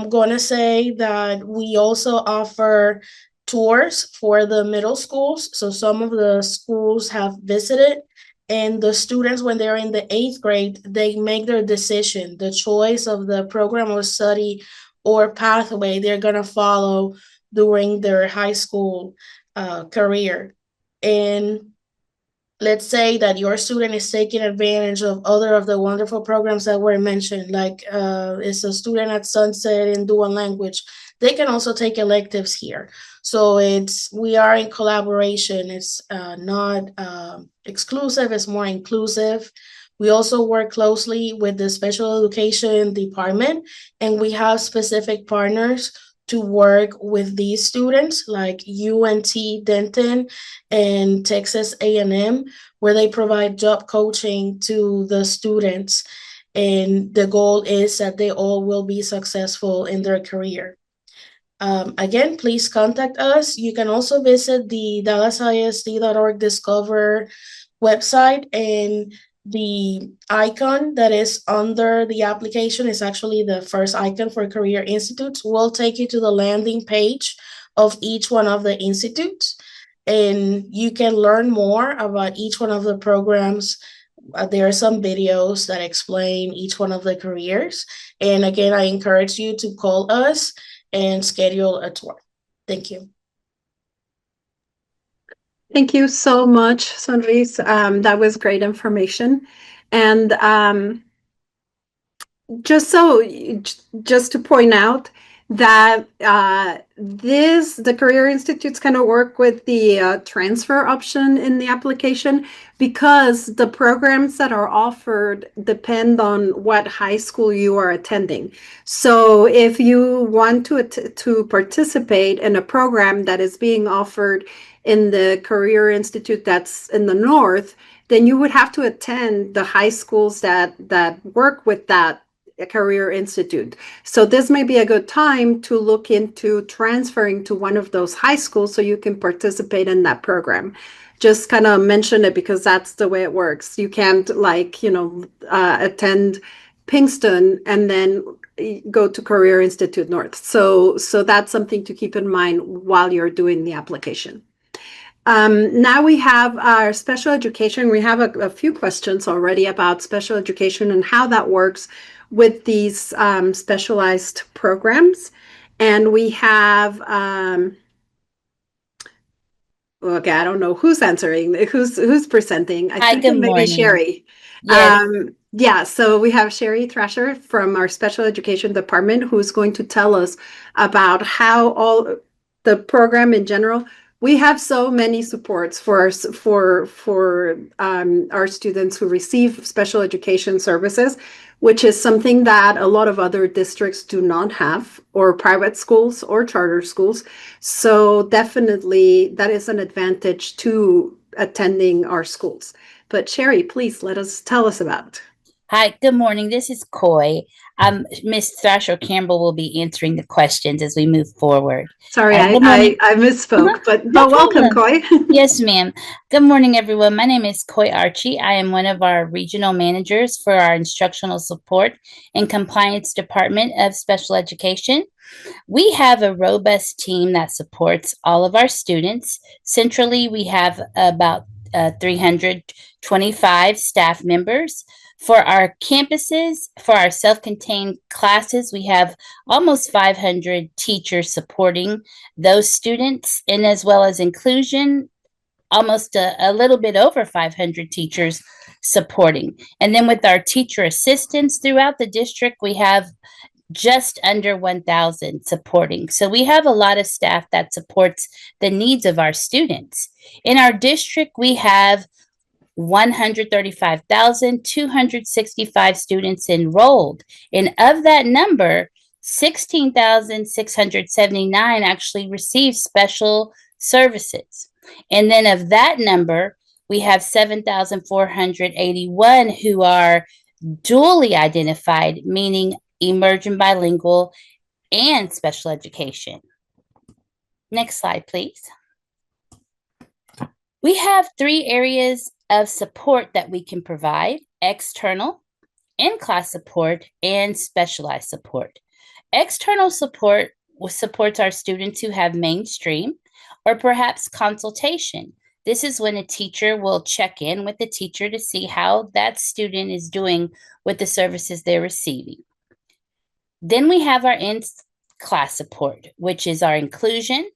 going to say that we also offer tours for the middle schools. So some of the schools have visited, and the students, when they're in the 8th grade, they make their decision, the choice of the program of study or pathway they're going to follow during their high school career. And let's say that your student is taking advantage of other of the wonderful programs that were mentioned, like is a student at Sunset in dual language. They can also take electives here. So we are in collaboration. It's not exclusive, it's more inclusive. We also work closely with the special education department, and we have specific partners to work with these students like UNT Denton and Texas A&M, where they provide job coaching to the students. And the goal is that they all will be successful in their career. Again, please contact us. You can also visit the DallasISD.org Discover website, and the icon that is under the application is actually the first icon for Career Institutes. Will take you to the landing page of each one of the institutes, and you can learn more about each one of the programs. There are some videos that explain each one of the careers. And again, I encourage you to call us and schedule a tour. Thank you. Thank you so much, Sonris. That was great information. And just to point out that the Career Institute's going to work with the transfer option in the application, because the programs that are offered depend on what high school you are attending. So if you want to participate in a program that is being offered in the Career Institute that's in the north, then you would have to attend the high schools that work with that Career Institute. So this may be a good time to look into transferring to one of those high schools so you can participate in that program. Just kind of mention it because that's the way it works. You can't attend Pinkston and then go to Career Institute North. So that's something to keep in mind while you're doing the application. Now we have our special education. We have a few questions already about special education and how that works with these specialized programs. And we have, okay, I don't know who's answering, who's presenting. Hi, think good it may be morning. Sherry. Yes. Yeah, so we have Sherry Thrasher from our special education department who's going to tell us about how all the program in general. We have so many supports for our students who receive special education services, which is something that a lot of other districts do not have, or private schools or charter schools. So definitely that is an advantage to attending our schools. But Sherry, please tell us about it. Hi, good morning. This is Coy. Miss Thrasher Campbell will be answering the questions as we move forward. Sorry, Good morning. I misspoke, but No welcome, Coy. Yes, ma'am. Good morning, everyone. My name is Coy Archie. I am one of our regional managers for our instructional support and compliance department of special education. We have a robust team that supports all of our students. Centrally, we have about 325 staff members. For our campuses, for our self-contained classes, we have almost 500 teachers supporting those students, and as well as inclusion, almost a little bit over 500 teachers supporting. And then with our teacher assistants throughout the district, we have just under 1,000 supporting. So we have a lot of staff that supports the needs of our students. In our district, we have 135,265 students enrolled. And of that number, 16,679 actually receive special services. And then of that number, we have 7,481 who are dually identified, meaning emerging bilingual and special education. Next slide, please. We have 3 areas of support that we can provide: external, in-class support, and specialized support. External support supports our students who have mainstream or perhaps consultation. This is when a teacher will check in with the teacher to see how that student is doing with the services they're receiving. Then we have our in-class support, which is our inclusion.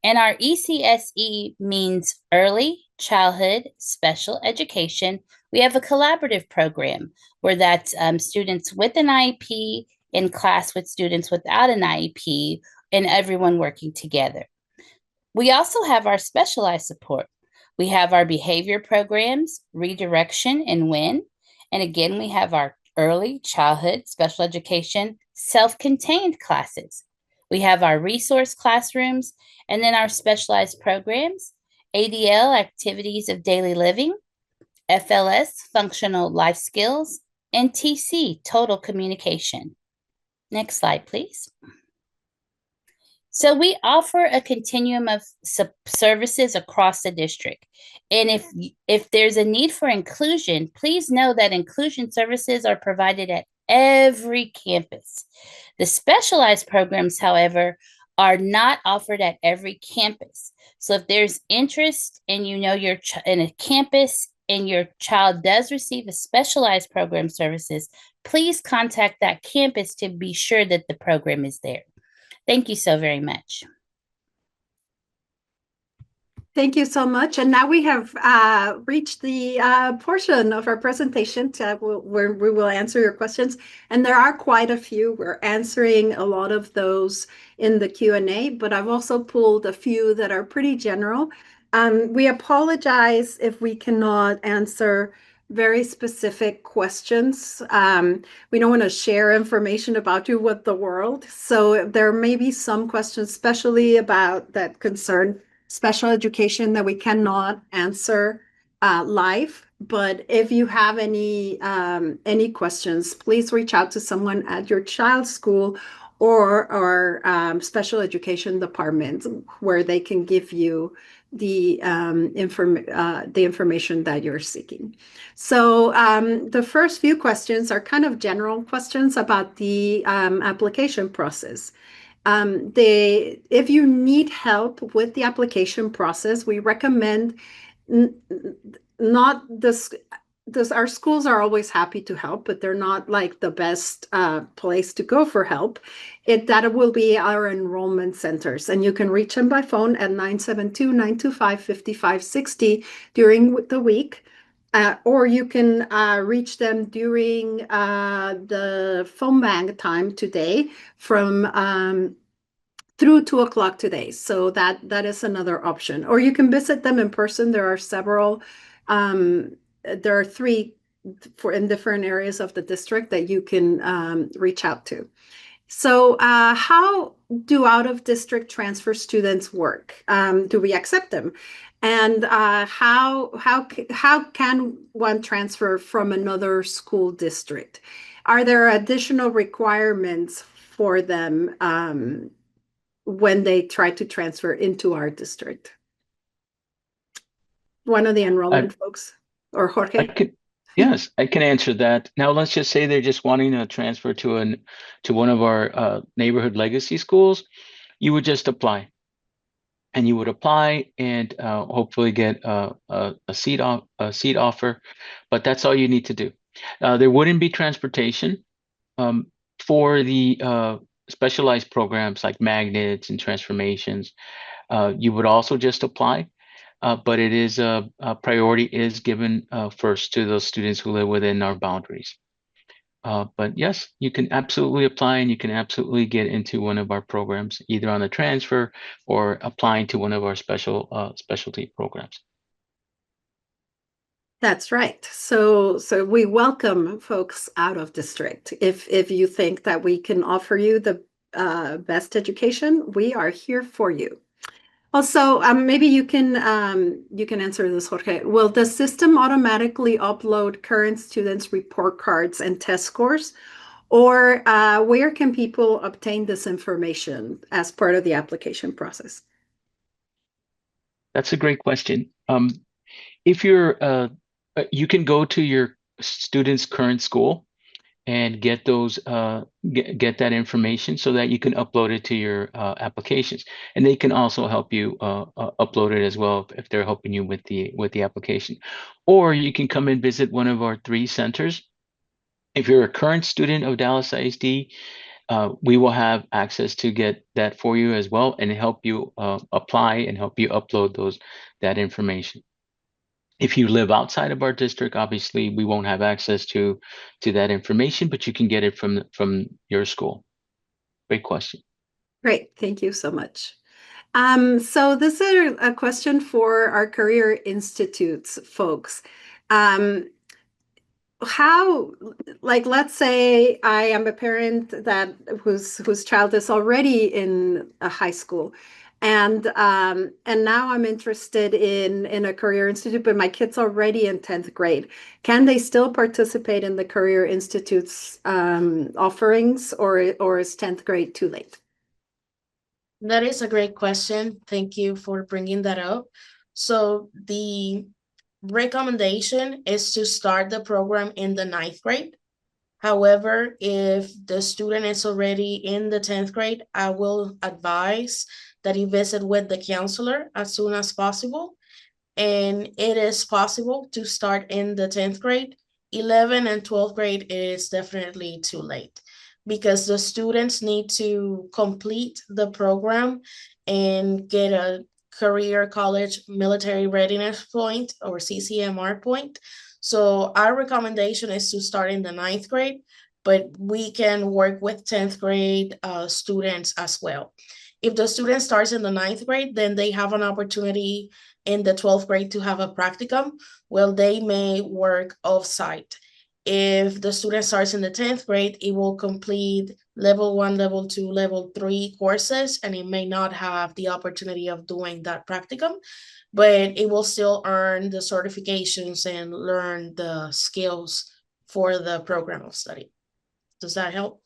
And our ECSE means Early Childhood Special Education. We have a collaborative program where that's students with an IEP in class with students without an IEP and everyone working together. We also have our specialized support. We have our behavior programs, Redirection and WIN. And again, we have our Early Childhood Special Education self-contained classes. We have our resource classrooms, and then our specialized programs, ADL, Activities of Daily Living, FLS, Functional Life Skills, and TC, Total Communication. Next slide, please. So we offer a continuum of services across the district. And if there's a need for inclusion, please know that inclusion services are provided at every campus. The specialized programs, however, are not offered at every campus. So if there's interest and you know you're in a campus and your child does receive a specialized program services, please contact that campus to be sure that the program is there. Thank you so very much. Thank you so much. And now we have reached the portion of our presentation where we will answer your questions. And there are quite a few. We're answering a lot of those in the Q&A, but I've also pulled a few that are pretty general. We apologize if we cannot answer very specific questions. We don't want to share information about you with the world. So there may be some questions, especially about that concern special education, that we cannot answer live. But if you have any questions, please reach out to someone at your child's school or our special education department, where they can give you the information that you're seeking. So the first few questions are kind of general questions about the application process. If you need help with the application process, we recommend not this. Our schools are always happy to help, but they're not like the best place to go for help. That will be our enrollment centers, and you can reach them by phone at 972-925-5560 during the week. Or you can reach them during the phone bank time today from through 2:00 today. So that is another option. Or you can visit them in person. There are several. There are 3 in different areas of the district that you can reach out to. So how do out-of-district transfer students work? Do we accept them? And how can one transfer from another school district? Are there additional requirements for them when they try to transfer into our district? One of the enrollment folks, or Jorge? Yes, I can answer that. Now, let's just say they're just wanting to transfer to one of our neighborhood legacy schools. You would just apply, and you would apply and hopefully get a seat offer. But that's all you need to do. There wouldn't be transportation for the specialized programs like magnets and transformations. You would also just apply. But it is a priority is given first to those students who live within our boundaries. But yes, you can absolutely apply, and you can absolutely get into one of our programs, either on the transfer or applying to one of our specialty programs. That's right. So we welcome folks out of district. If you think that we can offer you the best education, we are here for you. Also, maybe you can answer this, Jorge. Will the system automatically upload current students' report cards and test scores, or where can people obtain this information as part of the application process? That's a great question. If you're, you can go to your student's current school and get those get that information so that you can upload it to your applications, and they can also help you upload it as well if they're helping you with the application. Or you can come and visit one of our 3 centers. If you're a current student of Dallas ISD, we will have access to get that for you as well and help you apply and help you upload that information. If you live outside of our district, obviously we won't have access to that information, but you can get it from your school. Great question. Great, thank you so much. So this is a question for our Career Institutes folks. How, like, let's say I am a parent whose child is already in a high school. And now I'm interested in a Career Institute, but my kid's already in 10th grade. Can they still participate in the Career Institute's offerings, or is 10th grade too late? That is a great question. Thank you for bringing that up. So the recommendation is to start the program in the 9th grade. However, if the student is already in the 10th grade, I will advise that you visit with the counselor as soon as possible. And it is possible to start in the 10th grade. 11th and 12th grade is definitely too late because the students need to complete the program and get a Career College Military Readiness Point or CCMR point. So our recommendation is to start in the 9th grade, but we can work with 10th grade students as well. If the student starts in the 9th grade, then they have an opportunity in the 12th grade to have a practicum. Well, they may work off-site. If the student starts in the 10th grade, it will complete level 1, level 2, level 3 courses, and it may not have the opportunity of doing that practicum, but it will still earn the certifications and learn the skills for the program of study. Does that help?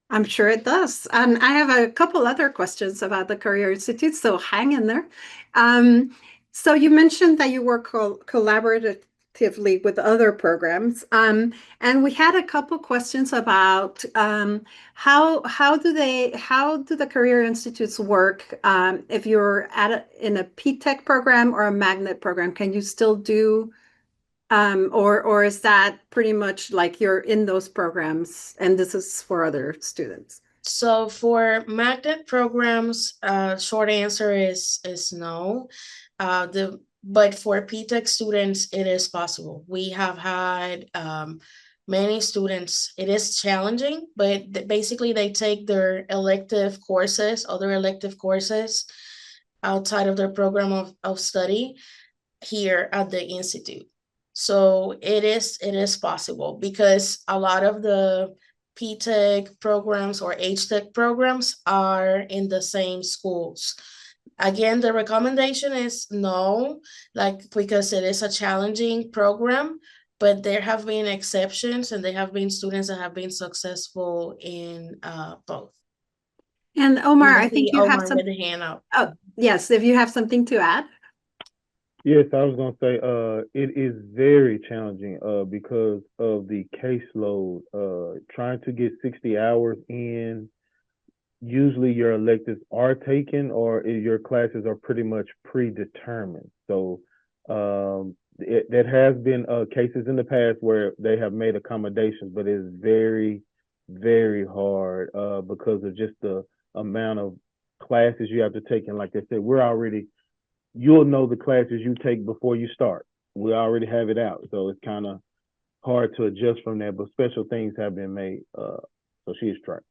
I'm sure it does. And I have a couple other questions about the Career Institute, so hang in there. So you mentioned that you work collaboratively with other programs, and we had a couple questions about how do the Career Institutes work if you're in a P-TECH program or a magnet program? Can you still do or is that pretty much like you're in those programs and this is for other students? So for magnet programs, short answer is no. But for P-TECH students, it is possible. We have had many students. It is challenging, but basically they take their elective courses, other elective courses outside of their program of study here at the Institute. So it is possible because a lot of the P-TECH programs or H-TECH programs are in the same schools. Again, the recommendation is no, because it is a challenging program, but there have been exceptions and there have been students that have been successful in both. And Omar, I think you have Omar some. with a hand up. Oh, yes, if you have something to add. Yes, I was gonna say it is very challenging because of the caseload. Trying to get 60 hours in, usually your electives are taken or your classes are pretty much predetermined. So that has been cases in the past where they have made accommodations, but it's very, very hard because of just the amount of classes you have to take. And like I said, you'll know the classes you take before you start. We already have it out. So it's kind of hard to adjust from there, but special things have been made. So she is trying.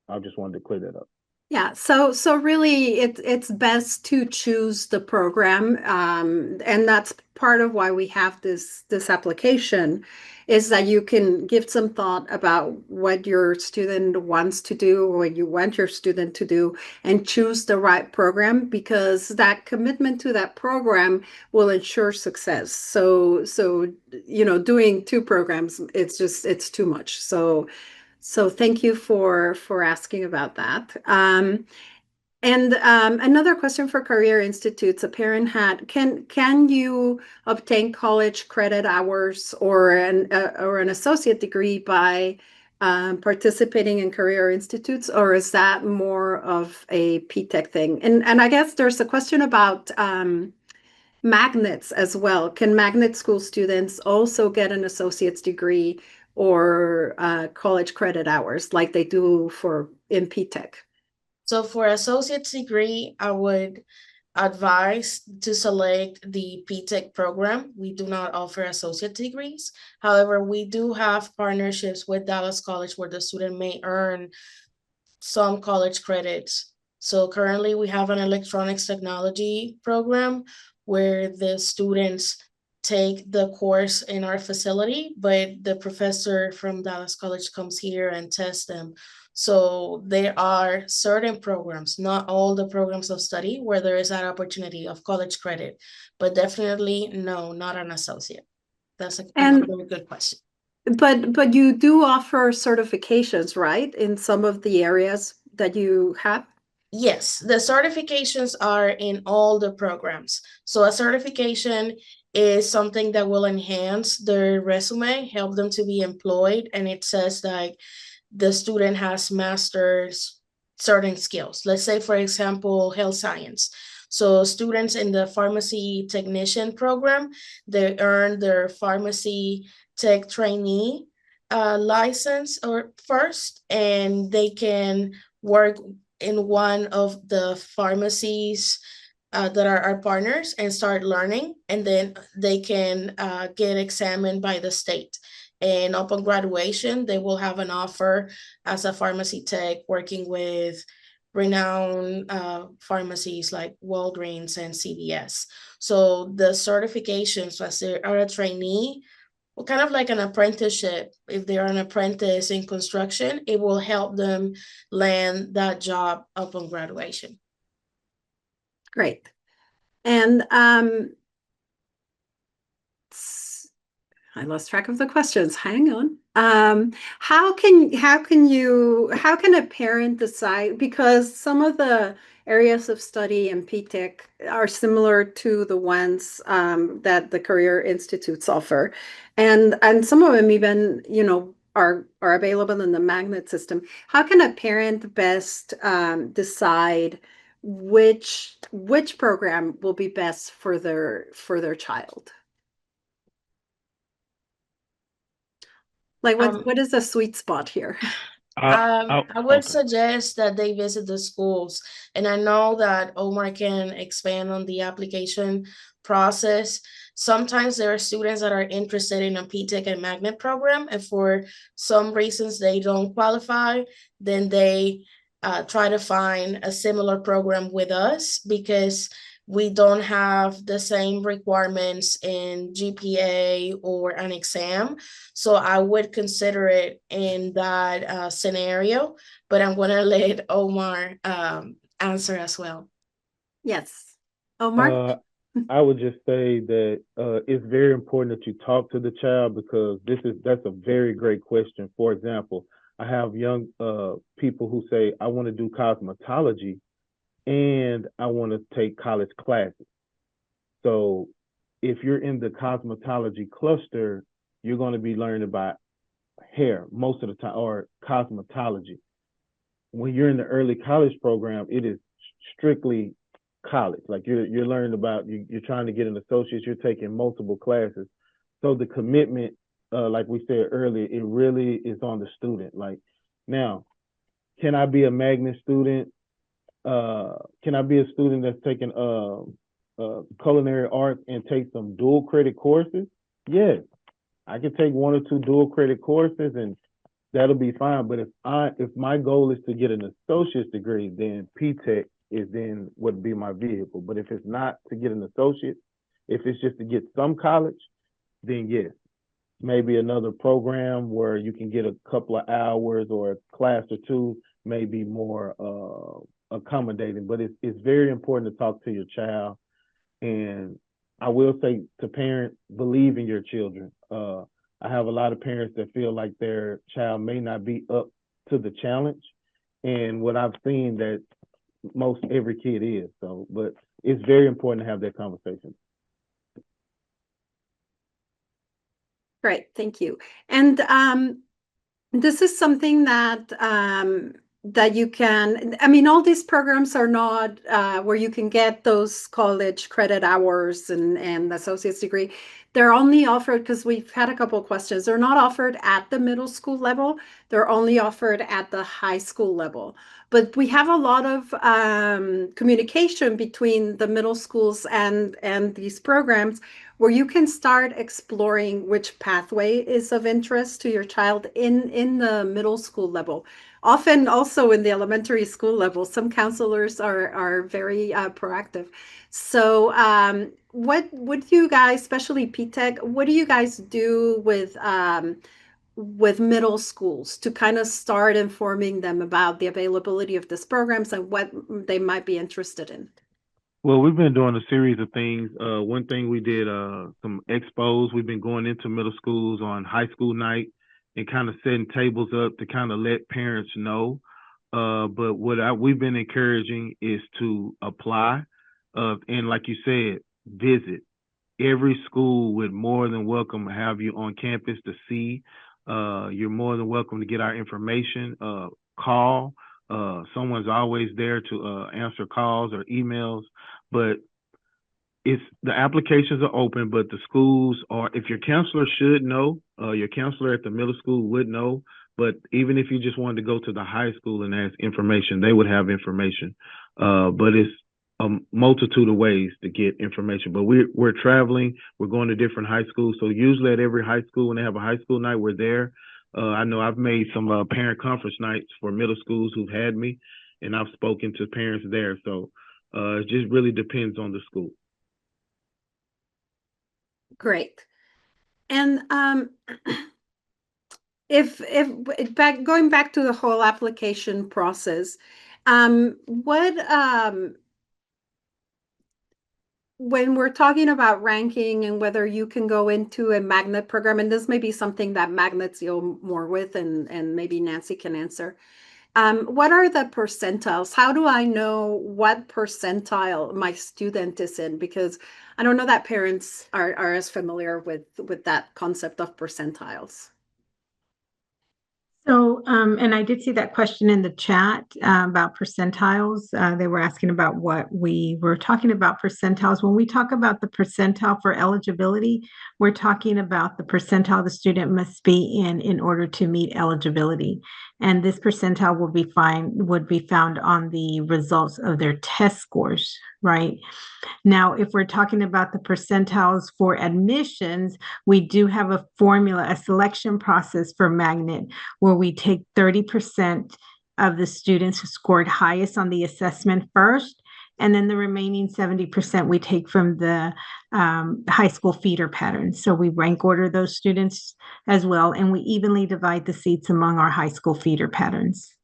I just wanted to clear that up. Yeah, so really it's best to choose the program, and that's part of why we have this application, is that you can give some thought about what your student wants to do or what you want your student to do and choose the right program, because that commitment to that program will ensure success. So doing two programs, it's too much. So thank you for asking about that. And another question for Career Institutes, a parent had, can you obtain college credit hours or an associate degree by participating in Career Institutes, or is that more of a P-TECH thing? And I guess there's a question about magnets as well. Can magnet school students also get an associate's degree or college credit hours like they do in P-TECH? So for associate's degree, I would advise to select the P-TECH program. We do not offer associate degrees. However, we do have partnerships with Dallas College where the student may earn some college credits. So currently we have an electronics technology program where the students take the course in our facility, but the professor from Dallas College comes here and tests them. So there are certain programs, not all the programs of study, where there is that opportunity of college credit, but definitely no, not an associate. That's a very good question. But you do offer certifications, right, in some of the areas that you have? Yes, the certifications are in all the programs. So a certification is something that will enhance their resume, help them to be employed, and it says like the student has masters certain skills. Let's say, for example, health science. So students in the pharmacy technician program, they earn their pharmacy tech trainee license or first, and they can work in one of the pharmacies that are our partners and start learning, and then they can get examined by the state. And upon graduation, they will have an offer as a pharmacy tech working with renowned pharmacies like Walgreens and CVS. So the certifications, as they are a trainee, well, kind of like an apprenticeship. If they're an apprentice in construction, it will help them land that job upon graduation. Great. And I lost track of the questions. Hang on. How can a parent decide, because some of the areas of study in PTech are similar to the ones that the Career Institutes offer, and some of them even are available in the magnet system. How can a parent best decide which program will be best for their child? Like what is the sweet spot here? I would okay. suggest that they visit the schools, and I know that Omar can expand on the application process. Sometimes there are students that are interested in a PTech and magnet program, and for some reasons they don't qualify, then they try to find a similar program with us, because we don't have the same requirements in GPA or an exam. So I would consider it in that scenario, but I'm going to let Omar answer as well. Yes. Omar? I would just say that it's very important that you talk to the child, because that's a very great question. For example, I have young people who say, I want to do cosmetology and I want to take college classes. So if you're in the cosmetology cluster, you're going to be learning about hair most of the time, or cosmetology. When you're in the early college program, it is strictly college. Like you're learning about, you're trying to get an associate's, you're taking multiple classes. So the commitment, like we said earlier, it really is on the student. Like, now, can I be a magnet student? Can I be a student that's taking culinary arts and take some dual credit courses? Yes, I can take 1 or 2 dual credit courses and that'll be fine. But if my goal is to get an associate's degree, then PTech is then would be my vehicle. But if it's not to get an associate, if it's just to get some college, then yes, maybe another program where you can get a couple of hours or a class or 2 may be more accommodating. But it's very important to talk to your child. And I will say to parents, believe in your children. I have a lot of parents that feel like their child may not be up to the challenge. And what I've seen, that most every kid is. So, but it's very important to have that conversation. Great, thank you. And this is something that that you can, I mean, all these programs are not where you can get those college credit hours and associate's degree. They're only offered, because we've had a couple of questions, they're not offered at the middle school level. They're only offered at the high school level. But we have a lot of communication between the middle schools and these programs, where you can start exploring which pathway is of interest to your child in the middle school level. Often also in the elementary school level, some counselors are very proactive. So what would you guys, especially PTech, what do you guys do with middle schools to kind of start informing them about the availability of these programs and what they might be interested in? Well, we've been doing a series of things. One thing we did, some expos. We've been going into middle schools on high school night and kind of setting tables up to kind of let parents know. But what we've been encouraging is to apply, and like you said, visit. Every school would more than welcome to have you on campus to see. You're more than welcome to get our information. Call. Someone's always there to answer calls or emails. But the applications are open, but the schools are, if your counselor should know, your counselor at the middle school would know. But even if you just wanted to go to the high school and ask information, they would have information. But it's a multitude of ways to get information. But we're traveling, we're going to different high schools. So usually at every high school, when they have a high school night, we're there. I know I've made some parent conference nights for middle schools who've had me, and I've spoken to parents there. So it just really depends on the school. Great. And if going back to the whole application process, when we're talking about ranking and whether you can go into a magnet program, and this may be something that magnets deal more with, and maybe Nancy can answer. What are the percentiles? How do I know what percentile my student is in? Because I don't know that parents are as familiar with that concept of percentiles. So, and I did see that question in the chat about percentiles. They were asking about what we were talking about percentiles. When we talk about the percentile for eligibility, we're talking about the percentile the student must be in order to meet eligibility. And this percentile would be found on the results of their test scores, right? Now, if we're talking about the percentiles for admissions, we do have a formula, a selection process for magnet, where we take 30% of the students who scored highest on the assessment first, and then the remaining 70% we take from the high school feeder patterns. So we rank order those students as well, and we evenly divide the seats among our high school feeder patterns.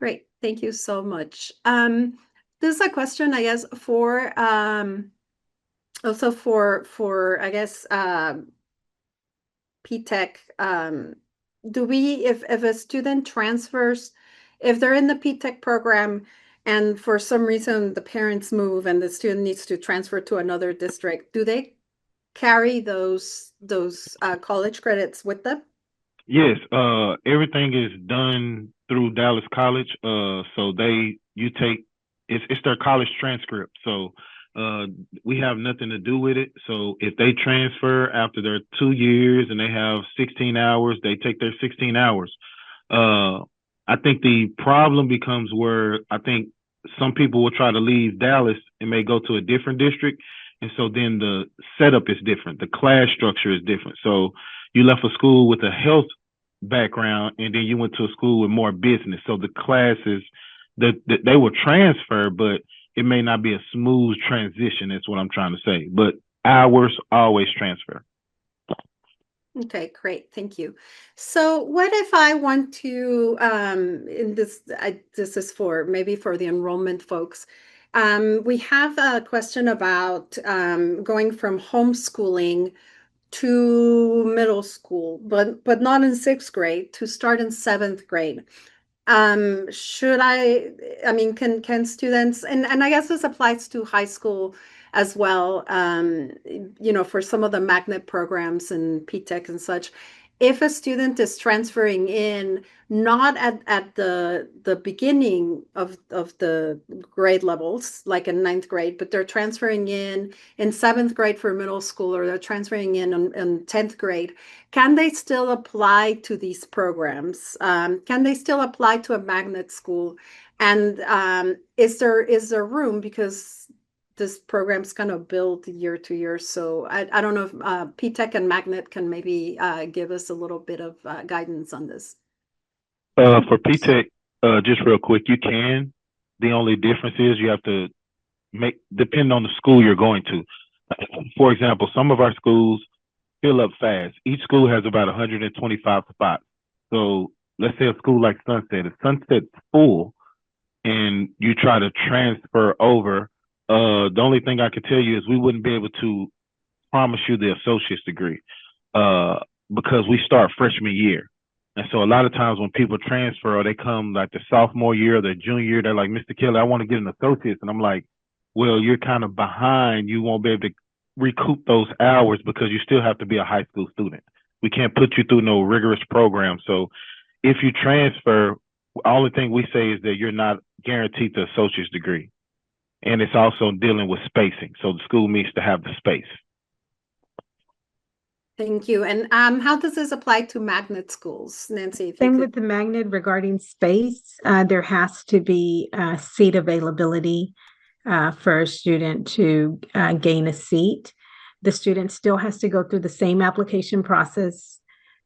Great, thank you so much. This is a question, I guess, for also for I guess P-TECH. Do we, if a student transfers, if they're in the P-TECH program and for some reason the parents move and the student needs to transfer to another district, do they carry those college credits with them? Yes, everything is done through Dallas College. So it's their college transcript. So we have nothing to do with it. So if they transfer after their 2 years and they have 16 hours, they take their 16 hours. I think the problem becomes where I think some people will try to leave Dallas and may go to a different district. And so then the setup is different. The class structure is different. So you left a school with a health background and then you went to a school with more business. So the classes that they will transfer, but it may not be a smooth transition. That's what I'm trying to say. But hours always transfer. Okay, great. Thank you. So what if I want to, this is for maybe for the enrollment folks. We have a question about going from homeschooling to middle school, but not in 6th grade, to start in 7th grade. Should I mean, can students, and I guess this applies to high school as well, for some of the magnet programs and P-TECH and such, if a student is transferring in not at the beginning of the grade levels, like in 9th grade, but they're transferring in 7th grade for middle school, or they're transferring in 10th grade, can they still apply to these programs? Can they still apply to a magnet school? And is there room, because this program's kind of built year to year. So I don't know if P-TECH and Magnet can maybe give us a little bit of guidance on this. For P-TECH, just real quick, you can. The only difference is you have to depend on the school you're going to. For example, some of our schools fill up fast. Each school has about 125 spots. So let's say a school like Sunset. If Sunset's full and you try to transfer over, the only thing I could tell you is we wouldn't be able to promise you the associate's degree because we start freshman year. And so a lot of times when people transfer or they come like the sophomore year or the junior year, they're like, Mr. Kelly, I want to get an associate's. And I'm like, well, you're kind of behind. You won't be able to recoup those hours because you still have to be a high school student. We can't put you through no rigorous program. So if you transfer, the only thing we say is that you're not guaranteed the associate's degree. And it's also dealing with spacing. So the school needs to have the space. Thank you. And how does this apply to magnet schools, Nancy? Same with the magnet regarding space. There has to be seat availability for a student to gain a seat. The student still has to go through the same application process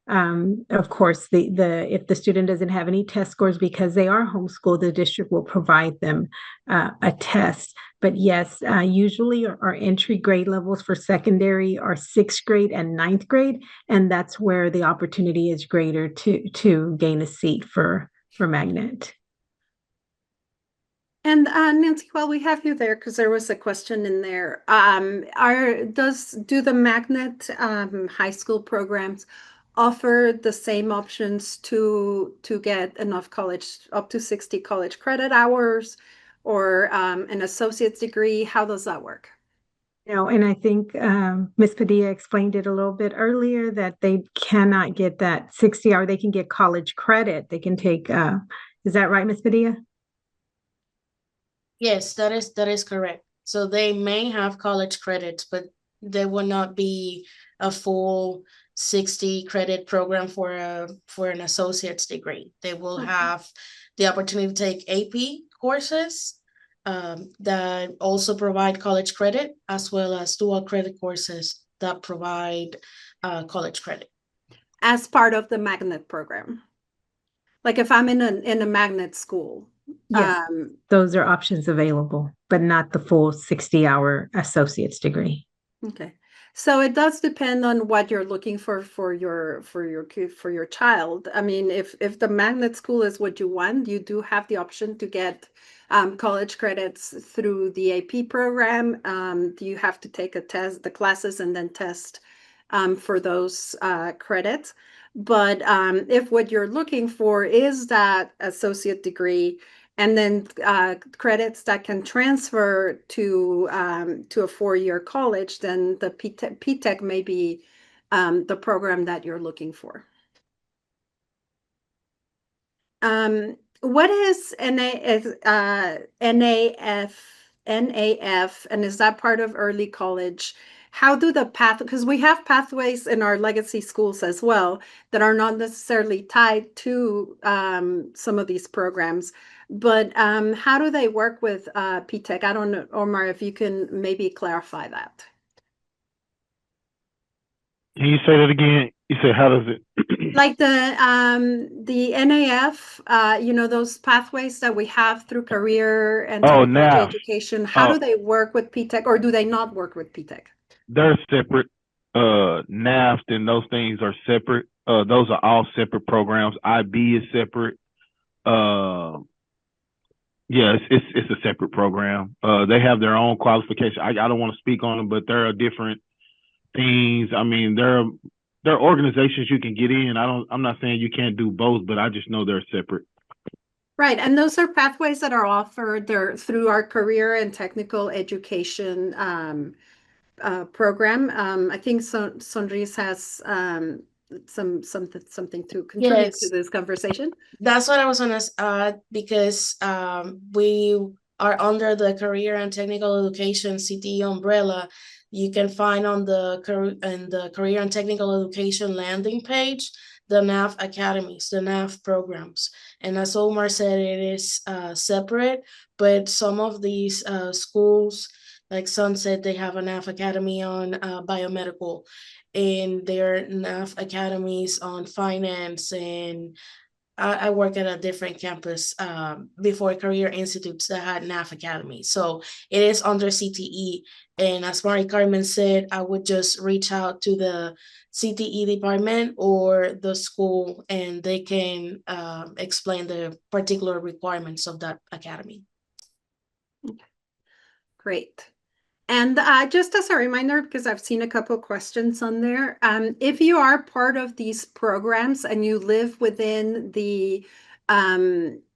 Of course, if the student doesn't have any test scores because they are homeschooled, the district will provide them a test. But yes, usually our entry grade levels for secondary are 6th grade and 9th grade, and that's where the opportunity is greater to gain a seat for magnet. And Nancy, while we have you there, because there was a question in there, do the magnet high school programs offer the same options to get enough college, up to 60 college credit hours, or an associate's degree? How does that work? And I think Ms. Padilla explained it a little bit earlier that they cannot get that 60 hour. They can get college credit. They can take. Is that right, Ms. Padilla? Yes, that is correct. So they may have college credits, but they will not be a full 60 credit program for an associate's degree. They will have the opportunity to take AP courses that also provide college credit, as well as dual credit courses that provide college credit. As part of the magnet program. Like if I'm in a magnet school. Yes, those are options available, but not the full 60-hour associate's degree. Okay. So it does depend on what you're looking for your child. I mean, if the magnet school is what you want, you do have the option to get college credits through the AP program. You have to take the classes and then test for those credits. But if what you're looking for is that associate degree, and then credits that can transfer to a 4-year college, then the P-TECH may be the program that you're looking for. What is NAF, and is that part of early college? How do because we have pathways in our legacy schools as well that are not necessarily tied to some of these programs, but how do they work with P-TECH? I don't know, Omar, if you can maybe clarify that. Can you say that again? You said, how does it? Like the NAF, those pathways that we have through career and technology education, how do they work with P-TECH, or do they not work with P-TECH? They're separate. NAFT and those things are separate. Those are all separate programs. IB is separate. Yeah, it's a separate program. They have their own qualification. I don't want to speak on them, but there are different things. I mean, there are organizations you can get in. I'm not saying you can't do both, but I just know they're separate. Right, and those are pathways that are offered through our career and technical education program. I think Sonris has something to contribute to this conversation. That's what I was going to add, because we are under the Career and Technical Education CTE umbrella. You can find on the Career and Technical Education landing page the NAF academies, the NAF programs. And as Omar said, it is separate, but some of these schools, like Sunset, they have a NAF academy on biomedical, and their NAF academies on finance. And I work at a different campus before Career Institutes that had NAF Academy. So it is under CTE. And as Mari Carmen said, I would just reach out to the CTE department or the school, and they can explain the particular requirements of that academy. Great. And just as a reminder, because I've seen a couple of questions on there, if you are part of these programs and you live within the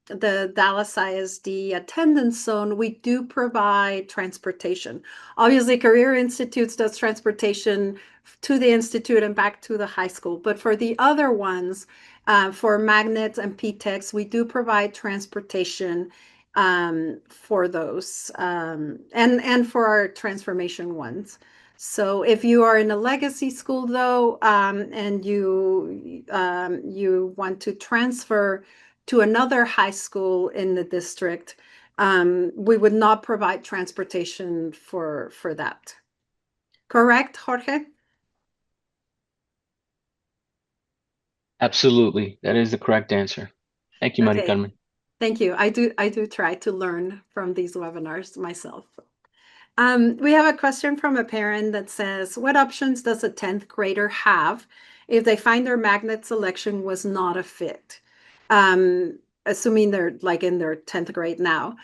Dallas ISD attendance zone, we do provide transportation. Obviously, Career Institutes does transportation to the institute and back to the high school. But for the other ones, for magnets and P-TECHs, we do provide transportation for those and for our transformation ones. So if you are in a legacy school though, and you want to transfer to another high school in the district, we would not provide transportation for that. Correct, Jorge? Absolutely. That is the correct answer. Thank you, Mari Okay. Carmen. Thank you. I do try to learn from these webinars myself. We have a question from a parent that says, what options does a 10th grader have if they find their magnet selection was not a fit? Assuming they're like in their 10th grade now.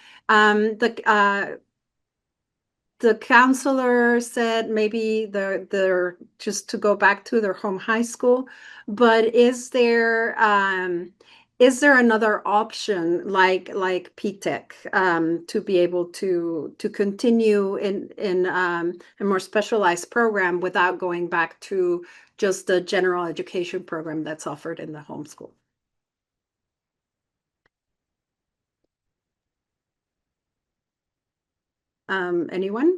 The counselor said maybe they're just to go back to their home high school, but is there another option like P-TECH to be able to continue in a more specialized program without going back to just the general education program that's offered in the homeschool? Anyone?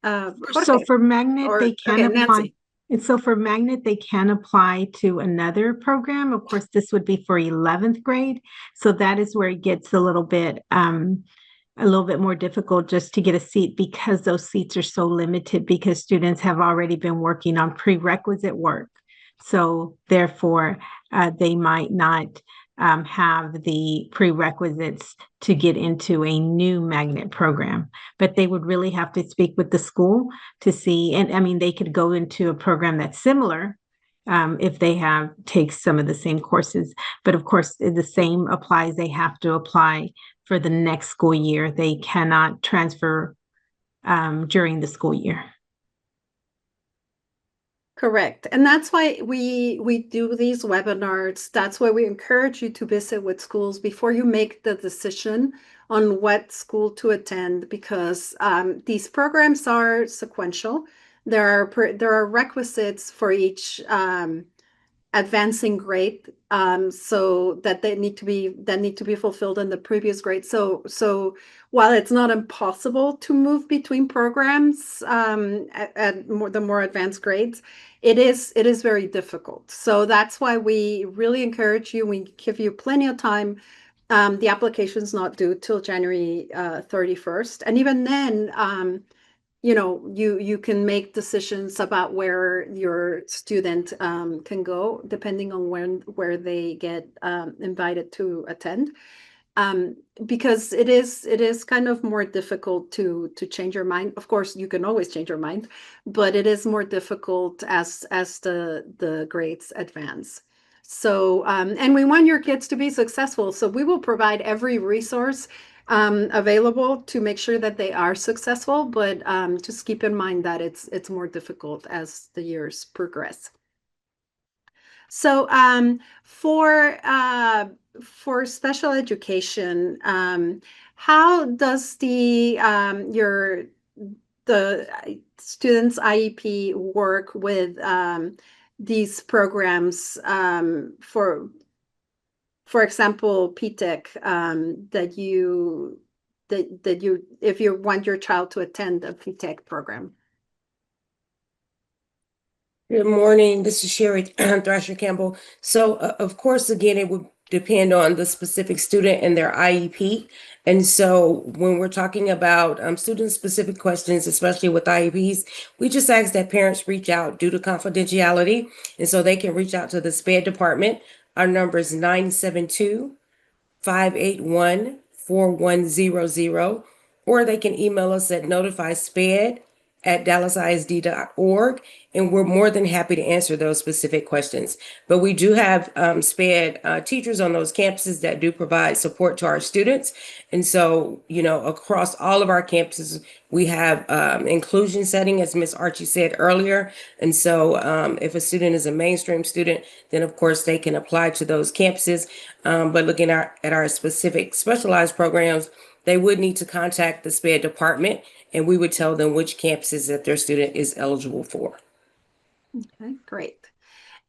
So Jorge for magnet, or they can okay, apply. Nancy. And so for magnet, they can apply to another program. Of course, this would be for 11th grade. So that is where it gets a little bit more difficult just to get a seat because those seats are so limited because students have already been working on prerequisite work. So therefore, they might not have the prerequisites to get into a new magnet program, but they would really have to speak with the school to see. And I mean, they could go into a program that's similar if they take some of the same courses. But of course, the same applies. They have to apply for the next school year. They cannot transfer during the school year. Correct. And that's why we do these webinars. That's why we encourage you to visit with schools before you make the decision on what school to attend, because these programs are sequential. There are requisites for each advancing grade, so that need to be fulfilled in the previous grade. So while it's not impossible to move between programs at the more advanced grades, it is very difficult. So that's why we really encourage you. We give you plenty of time. The application's not due till January 31st, and even then, you can make decisions about where your student can go depending on where they get invited to attend, because it is kind of more difficult to change your mind. Of course, you can always change your mind, but it is more difficult as the grades advance. So and we want your kids to be successful, so we will provide every resource available to make sure that they are successful, but just keep in mind that it's more difficult as the years progress. So for special education, how does the students' IEP work with these programs for example, P-TECH, that you if you want your child to attend a P-TECH program? Good morning. This is Sherry Thrasher Campbell. So, of course, again, it would depend on the specific student and their IEP. And so when we're talking about student-specific questions, especially with IEPs, we just ask that parents reach out due to confidentiality. And so they can reach out to the SPED department. Our number is 972-581-4100, or they can email us at notifysped@dallasisd.org, and we're more than happy to answer those specific questions. But we do have SPED teachers on those campuses that do provide support to our students. And so, across all of our campuses, we have inclusion setting, as Ms. Archie said earlier. And so if a student is a mainstream student, then of course they can apply to those campuses. But looking at our specific specialized programs, they would need to contact the SPED department, and we would tell them which campuses that their student is eligible for. Okay, great.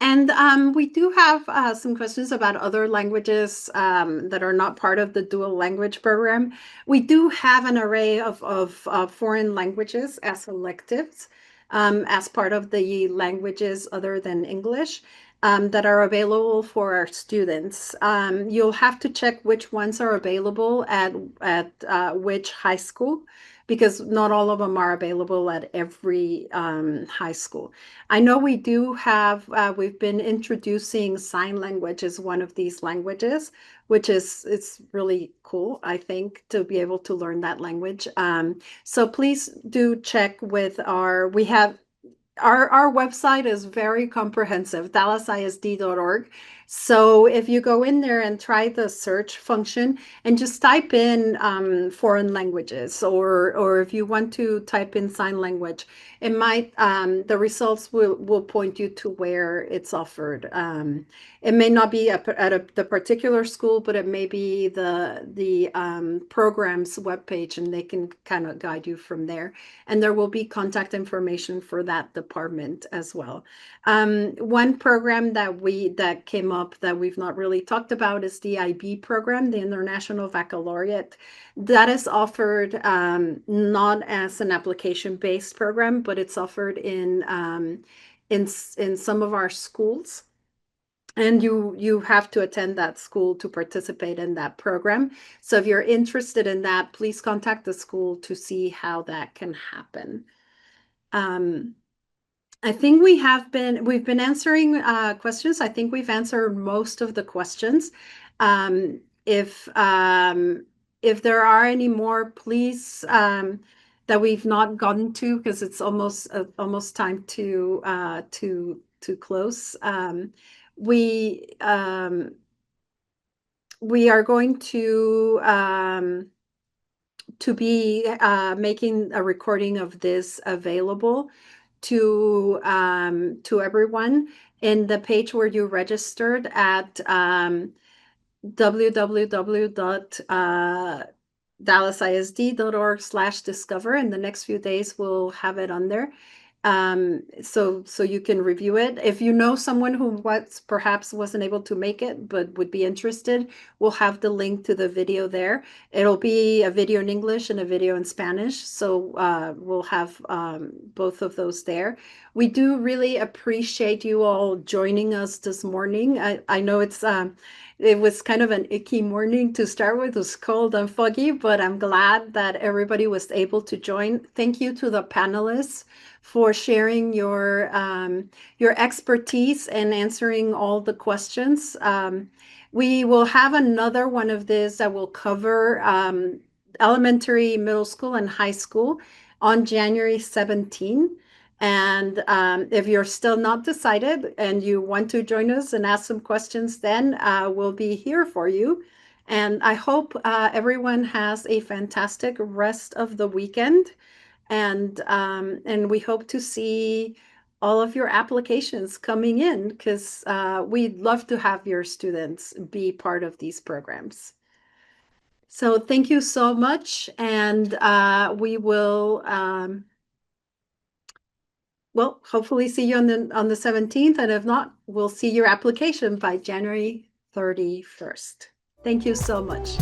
And we do have some questions about other languages that are not part of the dual language program. We do have an array of foreign languages as electives as part of the languages other than English that are available for our students. You'll have to check which ones are available at which high school, because not all of them are available at every high school. I know we do have, we've been introducing sign language as one of these languages, which is, it's really cool, I think, to be able to learn that language. So please do check with we have, our website is very comprehensive, dallasisd.org. So if you go in there and try the search function and just type in foreign languages, or if you want to type in sign language, it might, the results will point you to where it's offered. It may not be at the particular school, but it may be the program's webpage, and they can kind of guide you from there. And there will be contact information for that department as well. One program that came up that we've not really talked about is the IB program, the International Baccalaureate. That is offered not as an application-based program, but it's offered in some of our schools. And you have to attend that school to participate in that program. So if you're interested in that, please contact the school to see how that can happen. I think we've been answering questions. I think we've answered most of the questions. If there are any more, please, that we've not gotten to, because it's almost time to close. We are going to be making a recording of this available to everyone in the page where you registered at www.dallasisd.org/discover. In the next few days, we'll have it on there. So you can review it. If you know someone who perhaps wasn't able to make it but would be interested, we'll have the link to the video there. It'll be a video in English and a video in Spanish, so we'll have both of those there. We do really appreciate you all joining us this morning. I know it was kind of an icky morning to start with. It was cold and foggy, but I'm glad that everybody was able to join. Thank you to the panelists for sharing your expertise and answering all the questions. We will have another one of this that will cover elementary, middle school, and high school on January 17. And if you're still not decided and you want to join us and ask some questions, then we'll be here for you. And I hope everyone has a fantastic rest of the weekend. And we hope to see all of your applications coming in, because we'd love to have your students be part of these programs. So thank you so much. And we will, well, hopefully see you on the 17th. And if not, we'll see your application by January 31st. Thank you so much.